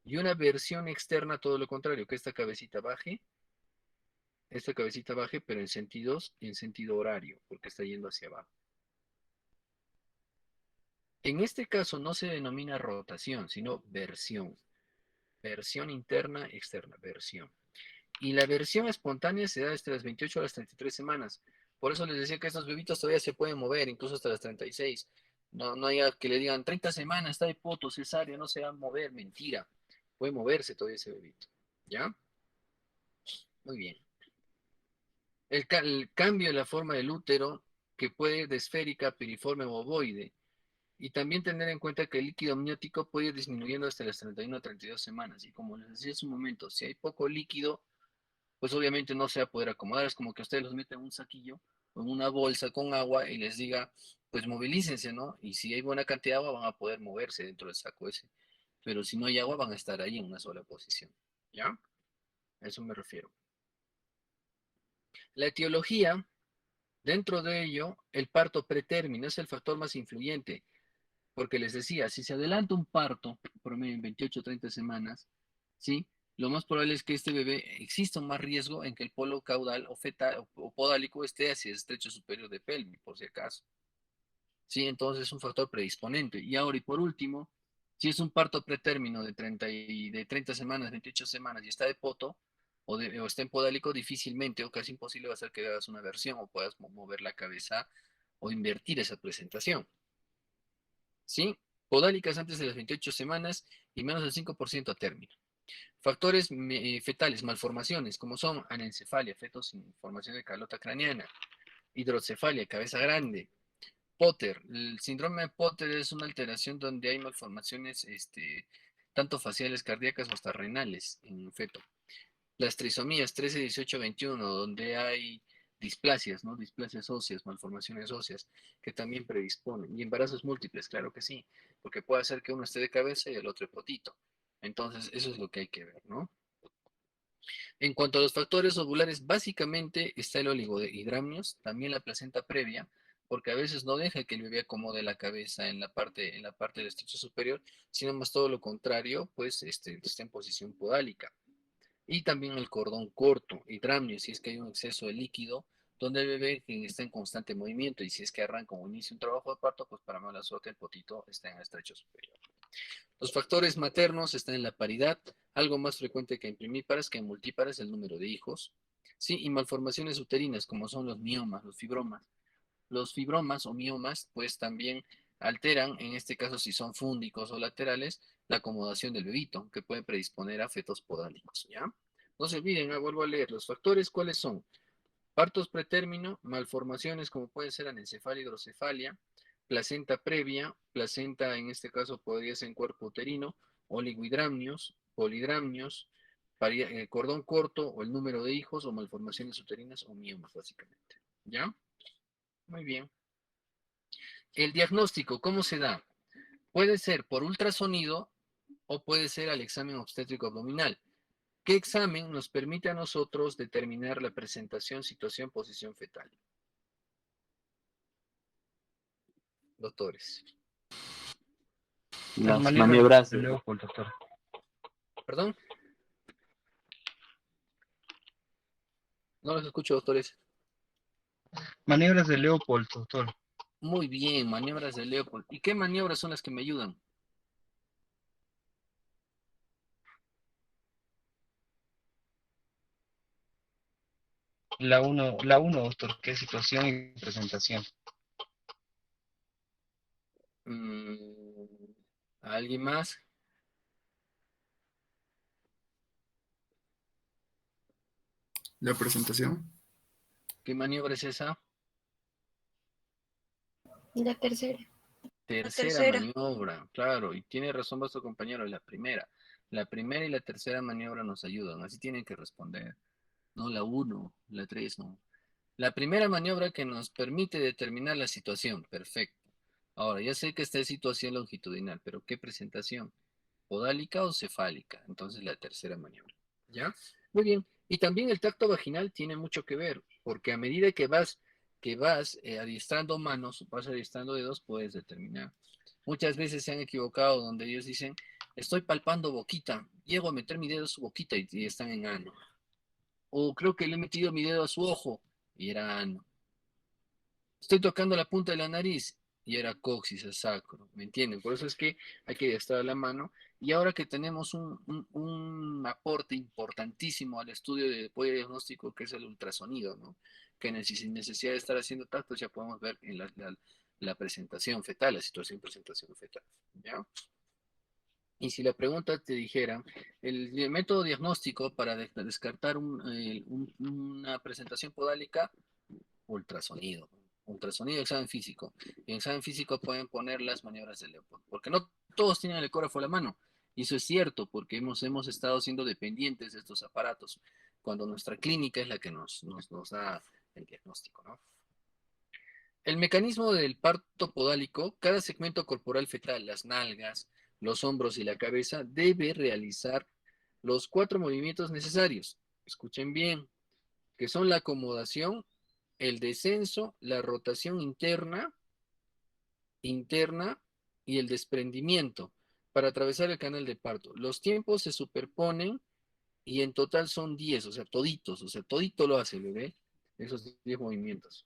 Y una versión externa, todo lo contrario, que esta cabecita baje, pero en sentido horario, porque está yendo hacia abajo. En este caso no se denomina rotación, sino versión. Versión interna, externa, versión. Y la versión espontánea se da desde las 28 a las 33 semanas. Por eso les decía que estos bebitos todavía se pueden mover, incluso hasta las 36. No hay que le digan 30 semanas, está de poto, cesárea, no se va a mover, mentira. Puede moverse todavía ese bebito. ¿Ya? Muy bien. El cambio de la forma del útero, que puede ir de esférica, piriforme o ovoide. Y también tener en cuenta que el líquido amniótico puede ir disminuyendo hasta las 31 a 32 semanas. Y como les decía hace un momento, si hay poco líquido, pues obviamente no se va a poder acomodar. Es como que ustedes los meten en un saquillo o en una bolsa con agua y les diga, pues movilícense, ¿no? Y si hay buena cantidad de agua, van a poder moverse dentro del saco ese. Pero si no hay agua, van a estar ahí en una sola posición. ¿Ya? A eso me refiero. La etiología, dentro de ello, el parto pretérmino es el factor más influyente. Porque les decía, si se adelanta un parto, promedio en 28 o 30 semanas, ¿sí? Lo más probable es que este bebé exista un más riesgo en que el polo caudal o fetal o podálico esté hacia el estrecho superior de pelvis, por si acaso. ¿Sí? Entonces es un factor predisponente. Y ahora, y por último, si es un parto pretérmino de 30 semanas, 28 semanas y está de poto o está en podálico, difícilmente o casi imposible va a ser que hagas una versión o puedas mover la cabeza o invertir esa presentación. ¿Sí? Podálicas antes de las 28 semanas y menos del 5% a término. Factores fetales, malformaciones, como son anencefalia, fetos sin formación de calota craneana, hidrocefalia, cabeza grande, Potter. El síndrome de Potter es una alteración donde hay malformaciones tanto faciales, cardíacas o hasta renales en un feto. Las trisomías 13, 18, 21, donde hay displasias, ¿no? Displasias óseas, malformaciones óseas, que también predisponen. Y embarazos múltiples, claro que sí, porque puede ser que uno esté de cabeza y el otro de potito. Entonces, eso es lo que hay que ver, ¿no? En cuanto a los factores ovulares, básicamente está el oligohidramnios, también la placenta previa, porque a veces no deja que el bebé acomode la cabeza en la parte del estrecho superior, sino más todo lo contrario, pues está en posición podálica. Y también el cordón corto, hidramnio, si es que hay un exceso de líquido, donde el bebé está en constante movimiento, y si es que arranca o inicia un trabajo de parto, pues para mala suerte el potito está en el estrecho superior. Los factores maternos están en la paridad, algo más frecuente que en primípares que en multípares el número de hijos, ¿sí? Y malformaciones uterinas, como son los miomas, los fibromas. Los fibromas o miomas, pues también alteran, en este caso si son fúndicos o laterales, la acomodación del bebito, que puede predisponer a fetos podálicos, ¿ya? No se olviden, vuelvo a leer, los factores, ¿cuáles son? Partos pretérmino, malformaciones como pueden ser anencefalia, hidrocefalia, placenta previa, placenta en este caso podría ser en cuerpo uterino, oligohidramnios, polidramnios, cordón corto o el número de hijos o malformaciones uterinas o miomas básicamente. ¿Ya? Muy bien. El diagnóstico, ¿cómo se da? Puede ser por ultrasonido o puede ser al examen obstétrico abdominal. ¿Qué examen nos permite a nosotros determinar la presentación, situación, posición fetal? doctores. Las Las maniobras de Leopold, doctor. ¿Perdón? No los escucho, doctores. Maniobras de Leopold, doctor. Muy bien, maniobras de Leopold. ¿Y qué maniobras son las que me ayudan? La uno, doctor, que es situación y presentación. Mm, ¿Alguien más? La presentación. ¿Qué maniobra es esa? La tercera. Tercera tercera. maniobra, claro, y tiene razón vuestro compañero, la primera. La primera y la tercera maniobra nos ayudan, así tienen que responder. No la 1, la 3 no. La primera maniobra que nos permite determinar la situación, perfecto. Ahora, ya sé que esta es situación longitudinal, pero ¿qué presentación? ¿Podálica o cefálica? Entonces la tercera maniobra. ¿Ya? Muy bien. Y también el tacto vaginal tiene mucho que ver, porque a medida que vas adiestrando manos, vas adiestrando dedos, puedes determinar. Muchas veces se han equivocado donde ellos dicen, estoy palpando boquita, llego a meter mi dedo a su boquita y están en ano. O creo que le he metido mi dedo a su ojo y era ano. Estoy tocando la punta de la nariz y era coxis, es sacro, ¿me entienden? Por eso es que hay que estar la mano. Y ahora que tenemos un aporte importantísimo al estudio de apoyo diagnóstico, que es el ultrasonido, ¿no? Que sin necesidad de estar haciendo tactos ya podemos ver en la presentación fetal, la situación presentación fetal, ¿ya? Y si la pregunta te dijera, el método diagnóstico para descartar una presentación podálica, ultrasonido. Ultrasonido, examen físico. Y en examen físico pueden poner las maniobras de Leopold. Porque no todos tienen el ecógrafo a la mano. Y eso es cierto, porque hemos estado siendo dependientes de estos aparatos, cuando nuestra clínica es la que nos da el diagnóstico, ¿no? El mecanismo del parto podálico, cada segmento corporal fetal, las nalgas, los hombros y la cabeza, debe realizar los 4 movimientos necesarios. Escuchen bien, que son la acomodación, el descenso, la rotación interna y el desprendimiento para atravesar el canal de parto. Los tiempos se superponen y en total son 10, o sea, todito lo hace el bebé, esos 10 movimientos.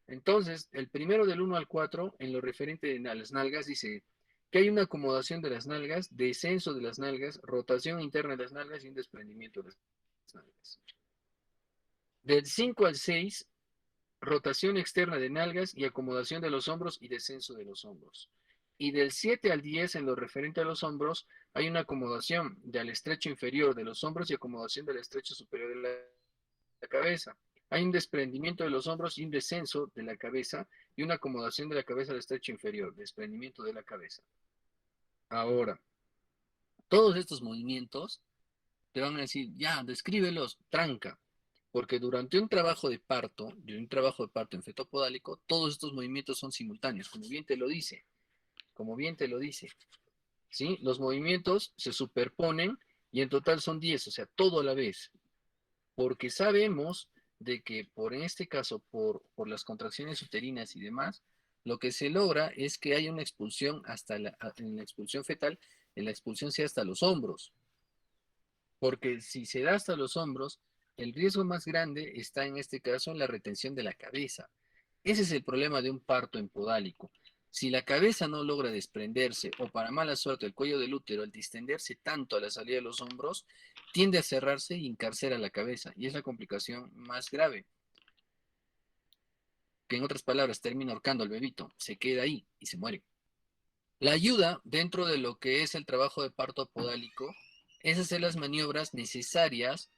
Entonces, el primero del 1 al 4, en lo referente a las nalgas, dice que hay una acomodación de las nalgas, descenso de las nalgas, rotación interna de las nalgas y un desprendimiento de las nalgas. Del 5 al 6, rotación externa de nalgas y acomodación de los hombros y descenso de los hombros. Y del 7 al 10, en lo referente a los hombros, hay una acomodación del estrecho inferior de los hombros y acomodación del estrecho superior de la cabeza. Hay un desprendimiento de los hombros y un descenso de la cabeza y una acomodación de la cabeza al estrecho inferior, desprendimiento de la cabeza. Ahora, todos estos movimientos te van a decir, ya, descríbelos, tranca. Porque durante un trabajo de parto en feto podálico, todos estos movimientos son simultáneos, como bien te lo dice, ¿sí? Los movimientos se superponen y en total son 10, o sea, todo a la vez. Porque sabemos de que en este caso, por las contracciones uterinas y demás, lo que se logra es que haya una expulsión en la expulsión fetal, en la expulsión sea hasta los hombros. Porque si se da hasta los hombros, el riesgo más grande está en este caso en la retención de la cabeza. Ese es el problema de un parto empodálico. Si la cabeza no logra desprenderse o para mala suerte el cuello del útero al distenderse tanto a la salida de los hombros, tiende a cerrarse y encarcera la cabeza. Y es la complicación más grave. Que en otras palabras termina ahorcando al bebito. Se queda ahí y se muere. La ayuda dentro de lo que es el trabajo de parto podálico es hacer las maniobras necesarias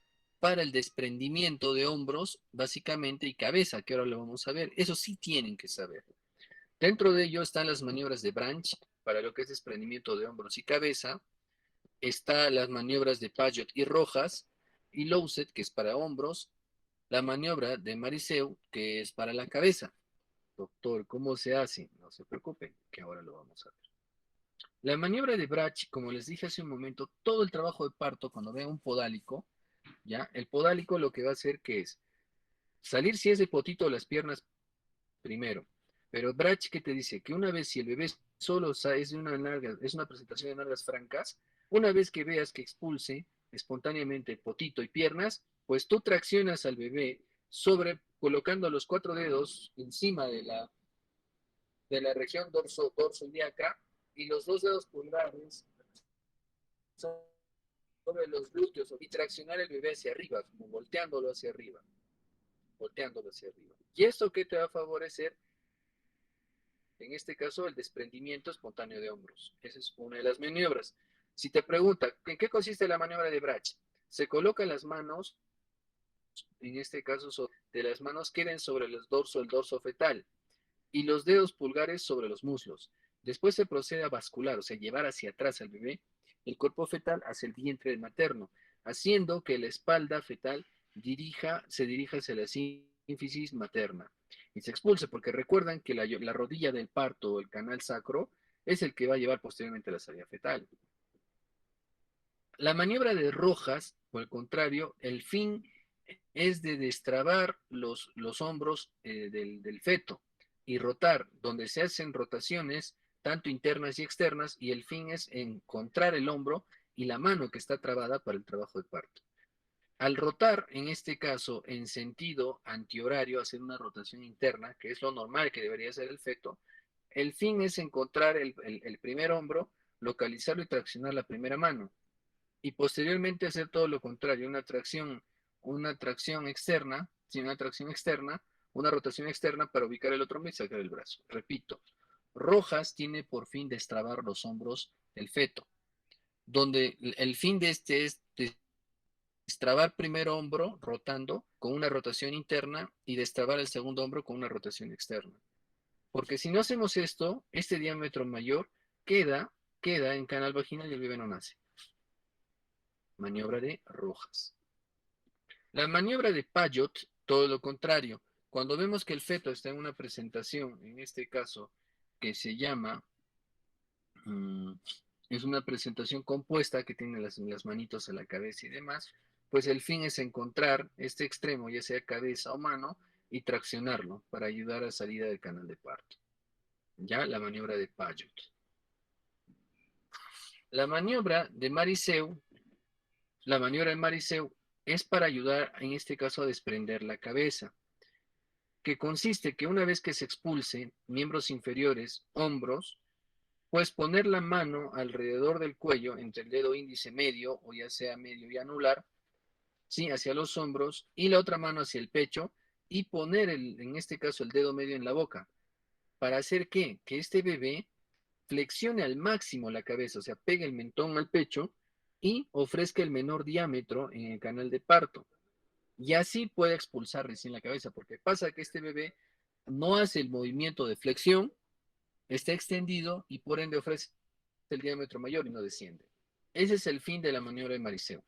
para el desprendimiento de hombros, básicamente, y cabeza, que ahora lo vamos a ver. Eso sí tienen que saber. Dentro de ello están las maniobras de Branch, para lo que es desprendimiento de hombros y cabeza. Está las maniobras de Pajot y Rojas, y Lowset, que es para hombros. La maniobra de Mariseu, que es para la cabeza. Doctor, ¿cómo se hace? No se preocupen, que ahora lo vamos a ver. La maniobra de Brach, como les dije hace un momento, todo el trabajo de parto, cuando vea un podálico, ¿ya? El podálico lo que va a hacer que es salir si es de potito las piernas primero, Pero Brach, ¿qué te dice? Que una vez si el bebé solo es una presentación de nalgas francas, una vez que veas que expulse espontáneamente potito y piernas, pues tú traccionas al bebé colocando los 4 dedos encima de la región dorso ilíaca y los 2 dedos pulgares sobre los glúteos y traccionar el bebé hacia arriba, como volteándolo hacia arriba, volteándolo hacia arriba. ¿Y esto qué te va a favorecer? En este caso, el desprendimiento espontáneo de hombros. Esa es una de las maniobras. Si te pregunta, ¿en qué consiste la maniobra de Brach? Se colocan las manos, en este caso, de las manos queden sobre el dorso fetal, y los dedos pulgares sobre los muslos. Después se procede a bascular, o sea, llevar hacia atrás al bebé, el cuerpo fetal hacia el vientre del materno, haciendo que la espalda fetal se dirija hacia la sínfisis materna y se expulse, porque recuerdan que la rodilla del parto o el canal sacro es el que va a llevar posteriormente a la salida fetal. La maniobra de Rojas, por el contrario, el fin es de destrabar los hombros del feto y rotar, donde se hacen rotaciones tanto internas y externas, y el fin es encontrar el hombro y la mano que está trabada para el trabajo de parto. Al rotar, en este caso, en sentido antihorario, hacer una rotación interna, que es lo normal que debería hacer el feto, el fin es encontrar el primer hombro, localizarlo y traccionar la primera mano. Y posteriormente hacer todo lo contrario, una tracción externa, una rotación externa para ubicar el otro hombro y sacar el brazo. Repito, Rojas tiene por fin destrabar los hombros del feto, donde el fin de este es destrabar primer hombro rotando con una rotación interna y destrabar el segundo hombro con una rotación externa. Porque si no hacemos esto, este diámetro mayor queda en canal vaginal y el bebé no nace. Maniobra de Rojas. La maniobra de Payot, todo lo contrario. Cuando vemos que el feto está en una presentación, en este caso, que se llama, es una presentación compuesta que tiene las manitos a la cabeza y demás, pues el fin es encontrar este extremo, ya sea cabeza o mano, y traccionarlo para ayudar a salida del canal de parto. Ya la maniobra de Payot. La maniobra de Mariseu es para ayudar, en este caso, a desprender la cabeza, que consiste que una vez que se expulse miembros inferiores, hombros, pues poner la mano alrededor del cuello, entre el dedo índice medio, o ya sea medio y anular, ¿sí? Hacia los hombros, y la otra mano hacia el pecho, y poner, en este caso, el dedo medio en la boca. ¿Para hacer qué? Que este bebé flexione al máximo la cabeza, o sea, pegue el mentón al pecho, y ofrezca el menor diámetro en el canal de parto. Y así puede expulsar recién la cabeza, porque pasa que este bebé no hace el movimiento de flexión, está extendido y por ende ofrece el diámetro mayor y no desciende. Ese es el fin de la maniobra de Mariseu.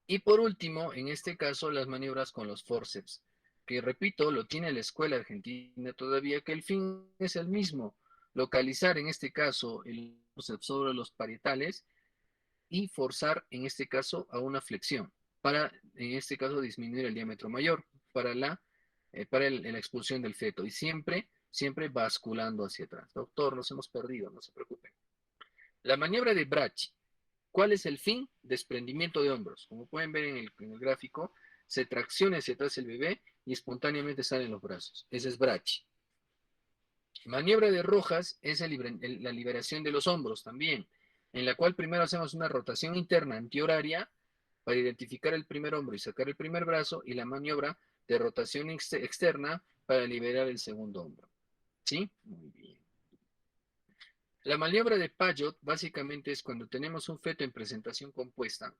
Y por último, en este caso, las maniobras con los forceps, que repito, lo tiene la escuela argentina todavía, que el fin es el mismo, localizar en este caso el forceps sobre los parietales y forzar en este caso a una flexión, para en este caso disminuir el diámetro mayor, para la expulsión del feto, y siempre basculando hacia atrás. Doctor, nos hemos perdido, no se preocupen. La maniobra de Brach, ¿cuál es el fin? Desprendimiento de hombros. Como pueden ver en el gráfico, se tracciona hacia atrás el bebé y espontáneamente salen los brazos. Ese es Brach. Maniobra de Rojas es la liberación de los hombros también, en la cual primero hacemos una rotación interna antihoraria para identificar el primer hombro y sacar el primer brazo, y la maniobra de rotación externa para liberar el segundo hombro. ¿Sí? Muy bien. La maniobra de Payot básicamente es cuando tenemos un feto en presentación compuesta,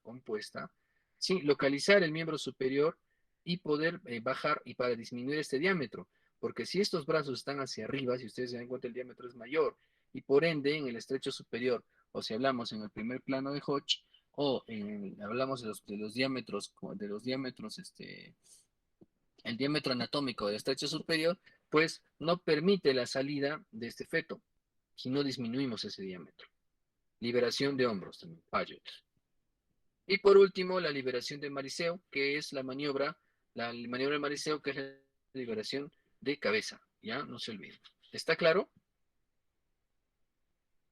¿sí? Localizar el miembro superior y poder bajar y para disminuir este diámetro, porque si estos brazos están hacia arriba, si ustedes se dan cuenta, el diámetro es mayor, y por ende en el estrecho superior, o si hablamos en el primer plano de Hodge, o hablamos de los diámetros, el diámetro anatómico del estrecho superior, pues no permite la salida de este feto si no disminuimos ese diámetro. Liberación de hombros también, Payot. Y por último, la liberación de Mariseu, que es la maniobra de Mariseu, que es la liberación de cabeza, ¿ya? No se olviden. ¿Está claro?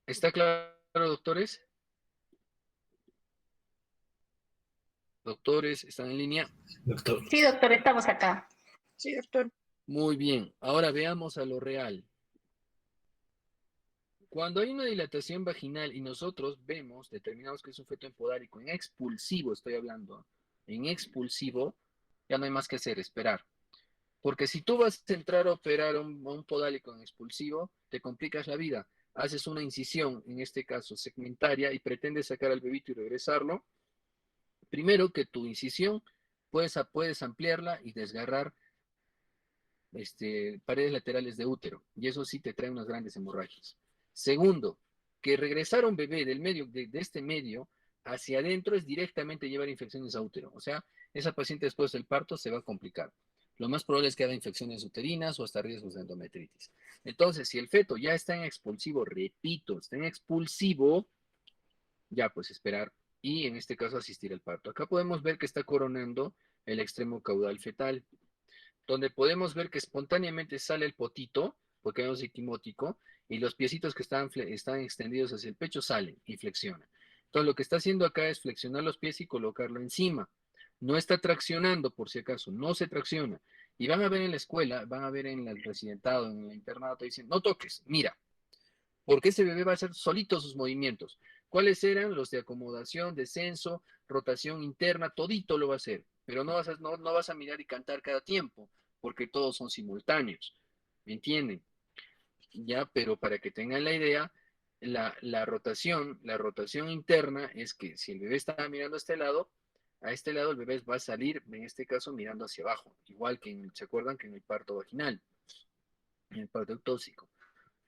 ¿Está claro, doctores? Doctores, ¿están en línea? Doctor. Sí, doctor, estamos acá. Sí, doctor. Muy bien, ahora veamos a lo real. Cuando hay una dilatación vaginal y nosotros vemos, determinamos que es un feto empodálico, en expulsivo estoy hablando, en expulsivo, ya no hay más que hacer, esperar. Porque si tú vas a entrar a operar a un podálico en expulsivo, te complicas la vida. Haces una incisión, en este caso segmentaria, y pretendes sacar al bebito y regresarlo. Primero que tu incisión puedes ampliarla y desgarrar paredes laterales de útero, y eso sí te trae unas grandes hemorragias. Segundo, que regresar a un bebé del medio, de este medio hacia adentro es directamente llevar infecciones a útero. O sea, esa paciente después del parto se va a complicar. Lo más probable es que haga infecciones uterinas o hasta riesgos de endometritis. Entonces, si el feto ya está en expulsivo, repito, está en expulsivo, ya pues esperar y en este caso asistir al parto. Acá podemos ver que está coronando el extremo caudal fetal, donde podemos ver que espontáneamente sale el potito, porque es equimótico, y los piecitos que están extendidos hacia el pecho salen y flexionan. Entonces lo que está haciendo acá es flexionar los pies y colocarlo encima. No está traccionando, por si acaso, no se tracciona. Y van a ver en la escuela, van a ver en el residentado, en el internado, dicen, no toques, mira, porque ese bebé va a hacer solito sus movimientos. ¿Cuáles eran? Los de acomodación, descenso, rotación interna, todito lo va a hacer, pero no vas a mirar y cantar cada tiempo, porque todos son simultáneos, ¿me entienden? Ya, pero para que tengan la idea, la rotación interna es que si el bebé está mirando a este lado el bebé va a salir, en este caso, mirando hacia abajo, igual que, ¿se acuerdan? Que en el parto vaginal, en el parto ectóxico.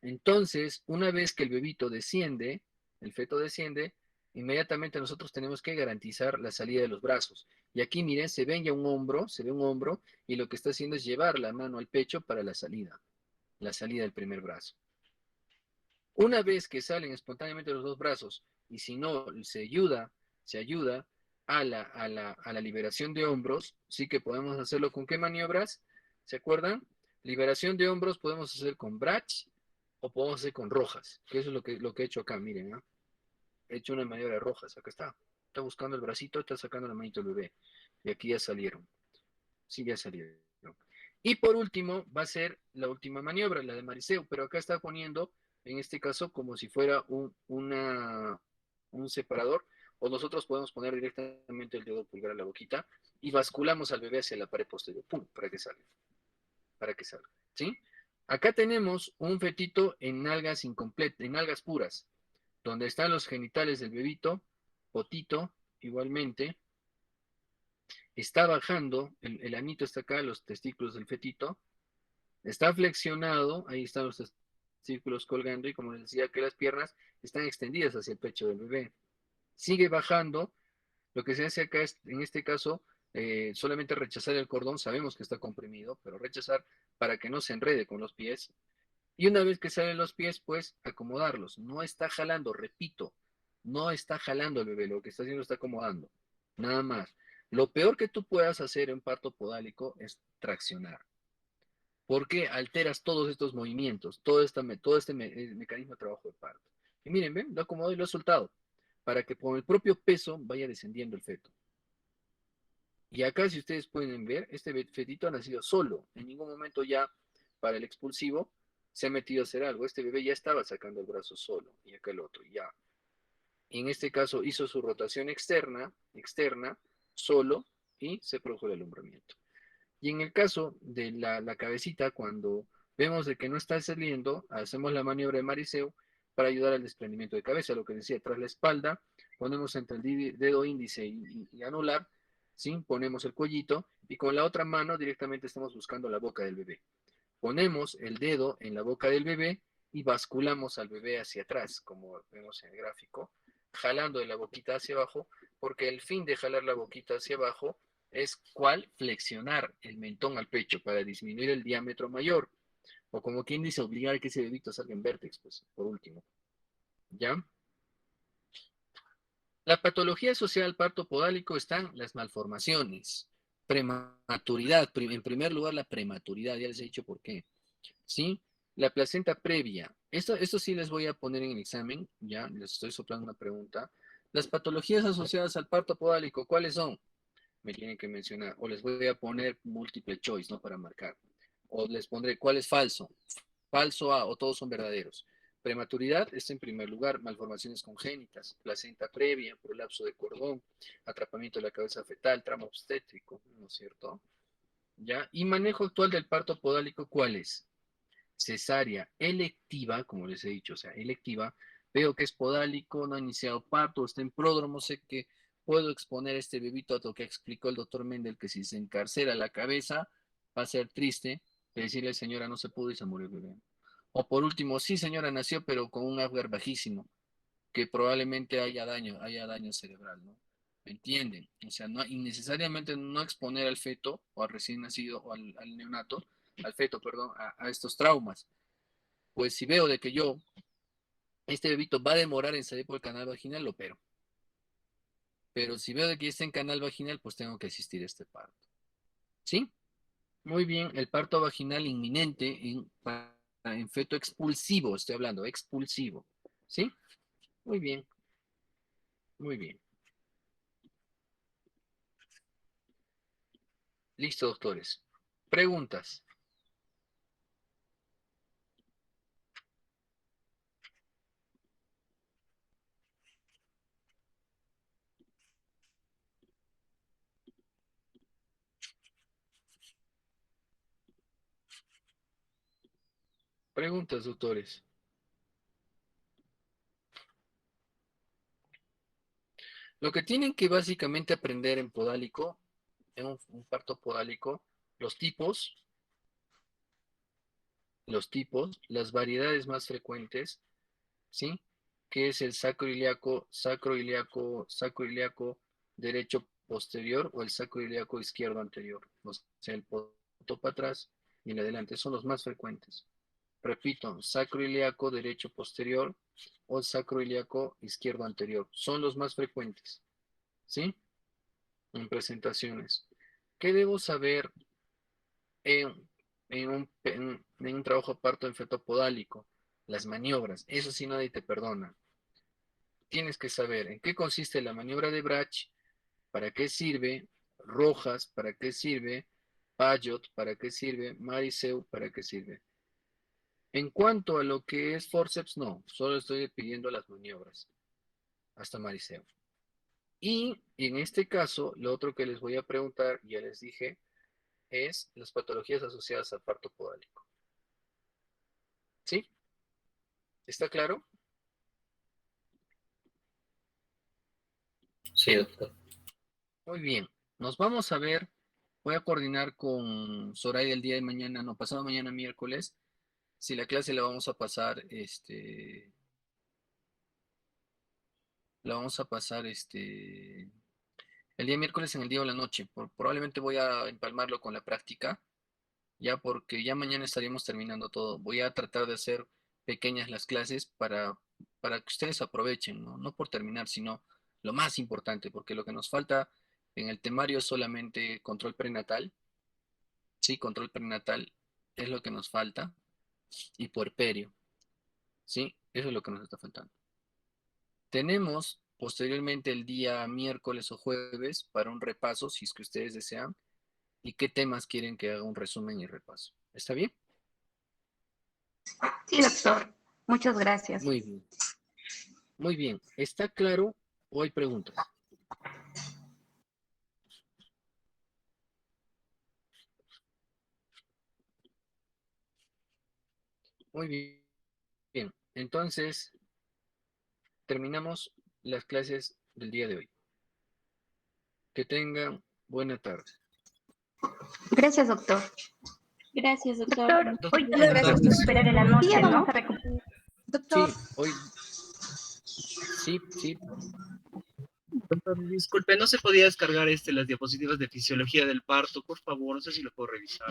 Entonces, una vez que el bebito desciende, el feto desciende, inmediatamente nosotros tenemos que garantizar la salida de los brazos. Y aquí, miren, se ve ya un hombro, y lo que está haciendo es llevar la mano al pecho para la salida del primer brazo. Una vez que salen espontáneamente los dos brazos, y si no, se ayuda a la liberación de hombros, sí que podemos hacerlo con qué maniobras, ¿se acuerdan? Liberación de hombros podemos hacer con Brach o podemos hacer con Rojas, que eso es lo que he hecho acá, miren, ¿no? He hecho una maniobra de Rojas, acá está. Está buscando el bracito, está sacando la manito del bebé. Y aquí ya salieron. Sí, ya salieron. Y por último, va a ser la última maniobra, la de Mariseo, pero acá está poniendo, en este caso, como si fuera un separador, o nosotros podemos poner directamente el dedo pulgar a la boquita y basculamos al bebé hacia la pared posterior, ¡pum!, para que salga, ¿sí? Acá tenemos un fetito en algas incompletas, en algas puras, donde están los genitales del bebito, potito, igualmente, está bajando, el anito está acá, los testículos del fetito, está flexionado, ahí están los testículos colgando, y como les decía, que las piernas están extendidas hacia el pecho del bebé. Sigue bajando, lo que se hace acá es, en este caso, solamente rechazar el cordón, sabemos que está comprimido, pero rechazar para que no se enrede con los pies. Y una vez que salen los pies, pues acomodarlos. No está jalando, repito, no está jalando el bebé, lo que está haciendo está acomodando, nada más. Lo peor que tú puedas hacer en parto podálico es traccionar, porque alteras todos estos movimientos, todo este mecanismo de trabajo de parto. Y miren, ven, lo acomodo y lo he soltado, para que con el propio peso vaya descendiendo el feto. Y acá, si ustedes pueden ver, este fetito ha nacido solo. En ningún momento ya, para el expulsivo, se ha metido a hacer algo. Este bebé ya estaba sacando el brazo solo, y acá el otro, ya. Y en este caso hizo su rotación externa, solo, y se produjo el alumbramiento. Y en el caso de la cabecita, cuando vemos de que no está saliendo, hacemos la maniobra de Mariseo para ayudar al desprendimiento de cabeza, lo que decía, tras la espalda, ponemos entre el dedo índice y anular, ¿sí? Ponemos el cuellito y con la otra mano directamente estamos buscando la boca del bebé. Ponemos el dedo en la boca del bebé y basculamos al bebé hacia atrás, como vemos en el gráfico, jalando de la boquita hacia abajo, porque el fin de jalar la boquita hacia abajo es ¿cuál? Flexionar el mentón al pecho para disminuir el diámetro mayor, o como quien dice, obligar a que ese bebito salga en vértex, pues, por último. ¿Ya? La patología asociada al parto podálico están las malformaciones. Prematuridad, en primer lugar la prematuridad, ya les he dicho por qué. ¿Sí? La placenta previa. Esto sí les voy a poner en el examen, ya, les estoy soplando una pregunta. Las patologías asociadas al parto podálico, ¿cuáles son? Me tienen que mencionar, o les voy a poner múltiple choice, ¿no? Para marcar. O les pondré cuál es falso. Falso A, o todos son verdaderos. Prematuridad es en primer lugar, malformaciones congénitas, placenta previa, prolapso de cordón, atrapamiento de la cabeza fetal, trauma obstétrico, ¿no es cierto? ¿Ya? Y manejo actual del parto podálico, ¿cuál es? Cesárea electiva, como les he dicho, o sea, electiva, veo que es podálico, no ha iniciado parto, está en pródromo, sé que puedo exponer a este bebito a lo que explicó el doctor Mendel, que si se encarcera la cabeza, va a ser triste, decirle, señora, no se pudo y se murió el bebé. O por último, sí, señora, nació, pero con un Apgar bajísimo, que probablemente haya daño cerebral, ¿no? ¿Me entienden? O sea, no, innecesariamente no exponer al feto, o al recién nacido, o al neonato, al feto, perdón, a estos traumas. Pues si veo de que este bebito va a demorar en salir por el canal vaginal, lo opero. Pero si veo de que ya está en canal vaginal, pues tengo que asistir a este parto. ¿Sí? Muy bien, el parto vaginal inminente en feto expulsivo, estoy hablando, expulsivo. ¿Sí? Muy bien, muy bien. Listo, doctores. Preguntas. Preguntas, doctores. Lo que tienen que básicamente aprender en podálico, en un parto podálico, los las variedades más frecuentes, ¿sí? Que es el sacroiliaco, sacroiliaco derecho posterior o el sacroiliaco izquierdo anterior. O sea, el poto para atrás y el adelante son los más frecuentes. Repito, sacroiliaco derecho posterior o el sacroiliaco izquierdo anterior. Son los más frecuentes, ¿sí? En presentaciones. ¿Qué debo saber en, en un trabajo parto en feto podálico? Las maniobras. Eso sí nadie te perdona. Tienes que saber en qué consiste la maniobra de Brach, para qué sirve, Rojas, para qué sirve, Payot, para qué sirve, Mariseu, para qué sirve. En cuanto a lo que es forceps, no, solo estoy pidiendo las maniobras, hasta Mariseu. Y en este caso, lo otro que les voy a preguntar, ya les dije, es las patologías asociadas al parto podálico. ¿Sí? ¿Está claro? Sí, doctor. Muy bien. Nos vamos a ver. Voy a coordinar con Soraya el día de mañana, no, pasado mañana miércoles, si la clase la vamos a pasar, el día miércoles en el día o la noche. Probablemente voy a empalmarlo con la práctica, ya porque ya mañana estaríamos terminando todo. Voy a tratar de hacer pequeñas las clases para que ustedes aprovechen, ¿no? No por terminar, sino lo más importante, porque lo que nos falta en el temario es solamente control prenatal. Sí, control prenatal es lo que nos falta y puerperio. Sí, eso es lo que nos está faltando. Tenemos posteriormente el día miércoles o jueves para un repaso, si es que ustedes desean, y qué temas quieren que haga un resumen y repaso. ¿Está bien? Sí, doctor. Muchas gracias. Muy bien. Muy bien. ¿Está claro o hay preguntas? Muy bien. Bien. Entonces, terminamos las clases del día de hoy. Que tengan buena tarde. Gracias, doctor. Gracias, doctor. Doctor, hoy Buenas tenemos que tardes. esperar en la Día noche, ¿no? vamos a Doctor, Sí, hoy. Sí. Doctor, disculpe, ¿no se podía descargar las diapositivas de fisiología del parto? Por favor, no sé si lo puedo revisar.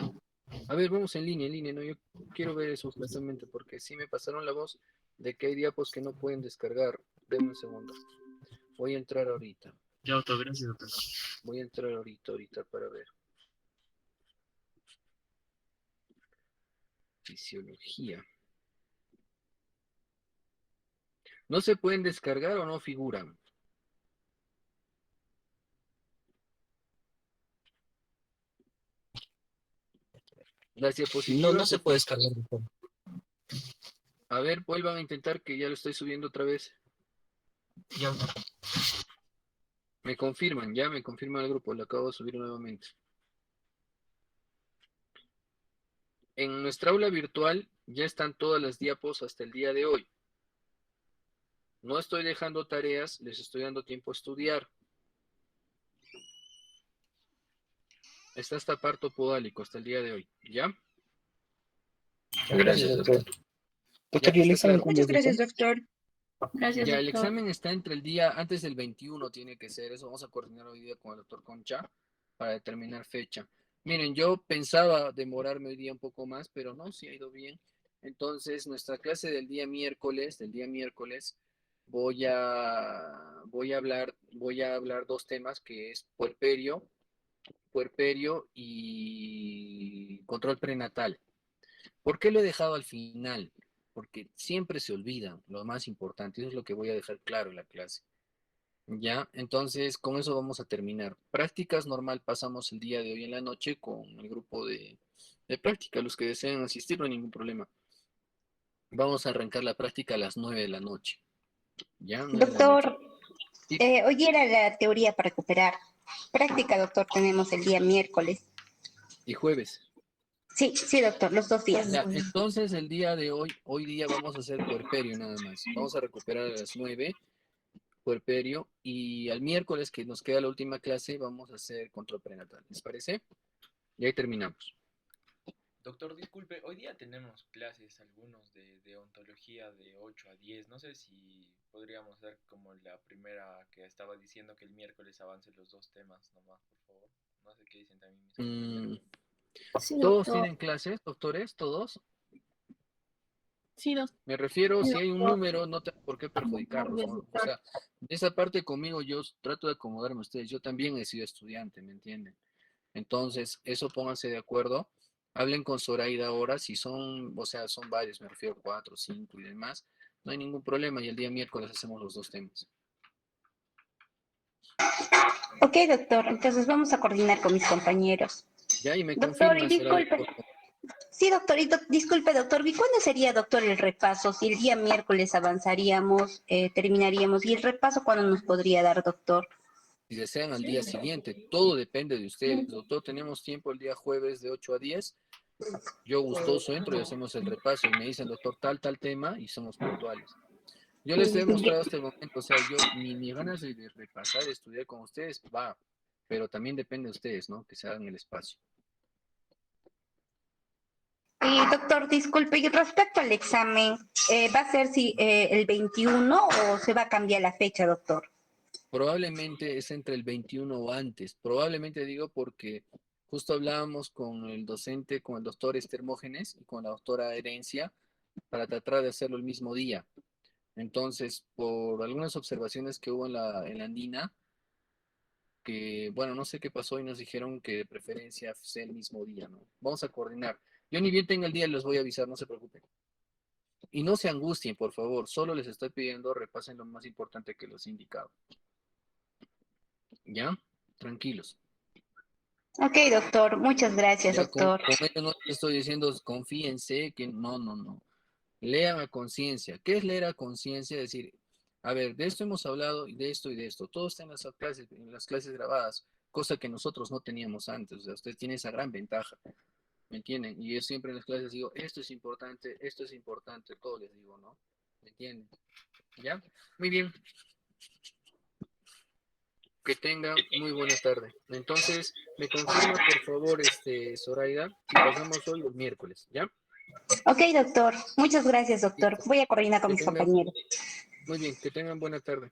A ver, vamos en línea, ¿no? Yo quiero ver eso justamente porque sí me pasaron la voz de que hay diapos que no pueden descargar. Denme un segundo. Voy a entrar ahorita. Ya, doctor, gracias, doctor. Voy a entrar ahorita para ver. fisiología. ¿No se pueden descargar o no figuran? Las diapositivas. No se puede descargar, doctor. A ver, vuelvan a intentar, que ya lo estoy subiendo otra vez. Ya. Me confirman el grupo, lo acabo de subir nuevamente. En nuestra aula virtual ya están todas las diapos hasta el día de hoy. No estoy dejando tareas, les estoy dando tiempo a estudiar. Está hasta parto podálico hasta el día de hoy, ¿ya? Gracias, doctor. Doctor, Ya, ¿y el está examen claro. cuándo Muchas es, gracias, doctor? doctor. Gracias, Ya, el doctor. examen está entre el día, antes del 21 tiene que ser, eso vamos a coordinar hoy día con el doctor Concha para determinar fecha. Miren, yo pensaba demorarme hoy día un poco más, pero no, sí ha ido bien. Entonces, nuestra clase del día miércoles, voy a hablar dos temas, que es puerperio y control prenatal. ¿Por qué lo he dejado al final? Porque siempre se olvida lo más importante, eso es lo que voy a dejar claro en la clase. ¿Ya? Entonces, con eso vamos a terminar. Prácticas normal pasamos el día de hoy en la noche con el grupo de práctica. Los que deseen asistir, no hay ningún problema. Vamos a arrancar la práctica a las 9 de la noche. ¿Ya? 9 de la noche. Doctor, Sí. hoy era la teoría para recuperar. Práctica, doctor, tenemos el día miércoles. Y jueves. Sí, doctor, los 2 días. Ya, entonces el día de hoy día vamos a hacer puerperio nada más. Vamos a recuperar a las 9, puerperio, y al miércoles, que nos queda la última clase, vamos a hacer control prenatal. ¿Les parece? Y ahí terminamos. Doctor, disculpe, hoy día tenemos clases, algunos de ontología de 8 a 10. No sé si podríamos hacer como la primera que estaba diciendo, que el miércoles avance los dos temas nomás, por favor. No sé qué dicen también mis compañeros. Sí, ¿Todos doctor. tienen clases, doctores? ¿Todos? Sí, doctor. Me refiero, Sí, si hay un doctor. número, no tengo por qué perjudicarlos, Gracias, ¿no? O doctor. sea, de esa parte conmigo yo trato de acomodarme a ustedes. Yo también he sido estudiante, ¿me entienden? Entonces, eso pónganse de acuerdo. Hablen con Zoraida ahora, si son, o sea, son varios, me refiero 4, 5 y demás. No hay ningún problema y el día miércoles hacemos los dos temas. Ok, doctor, entonces vamos a coordinar con mis compañeros. Ya, y me Doctor, y confirman, Zoraida, disculpe. por favor. Sí, doctor, y disculpe, doctor, ¿y cuándo sería, doctor, el repaso? Si el día miércoles avanzaríamos, terminaríamos, ¿y el repaso cuándo nos podría dar, doctor? Si desean al día siguiente, todo depende de ustedes. Doctor, tenemos tiempo el día jueves de 8 a 10. Yo gustoso entro y hacemos el repaso y me dicen, doctor, tal tema, y somos puntuales. Yo les he mostrado hasta el momento, o sea, yo, mi ganas de repasar, de estudiar con ustedes, va, pero también depende de ustedes, ¿no? Que se hagan el espacio. Y doctor, disculpe, y respecto al examen, ¿va a ser el 21 o se va a cambiar la fecha, doctor? Probablemente es entre el 21 o antes, probablemente digo porque justo hablábamos con el docente, con el doctor Hermógenes y con la doctora Herencia para tratar de hacerlo el mismo día. Entonces, por algunas observaciones que hubo en la andina, que, bueno, no sé qué pasó y nos dijeron que de preferencia sea el mismo día, ¿no? Vamos a coordinar. Yo ni bien tenga el día les voy a avisar, no se preocupen. Y no se angustien, por favor, solo les estoy pidiendo repasen lo más importante que los he indicado. ¿Ya? Tranquilos. Ok, doctor, muchas gracias, Ya con doctor. esto no les estoy diciendo confíense, que no. Lean a conciencia. ¿Qué es leer a conciencia? Es decir, a ver, de esto hemos hablado y de esto. Todo está en las clases grabadas, cosa que nosotros no teníamos antes. O sea, ustedes tienen esa gran ventaja. ¿Me entienden? Y yo siempre en las clases digo, esto es importante, todo les digo, ¿no? ¿Me entienden? ¿Ya? Muy bien. Que tengan muy buena tarde. Entonces, me confirma, por favor, Zoraida, si pasamos hoy el miércoles, ¿ya? Ok, doctor, muchas gracias, doctor. Voy a coordinar con Que mis tengan, compañeros. muy bien, que tengan buena tarde.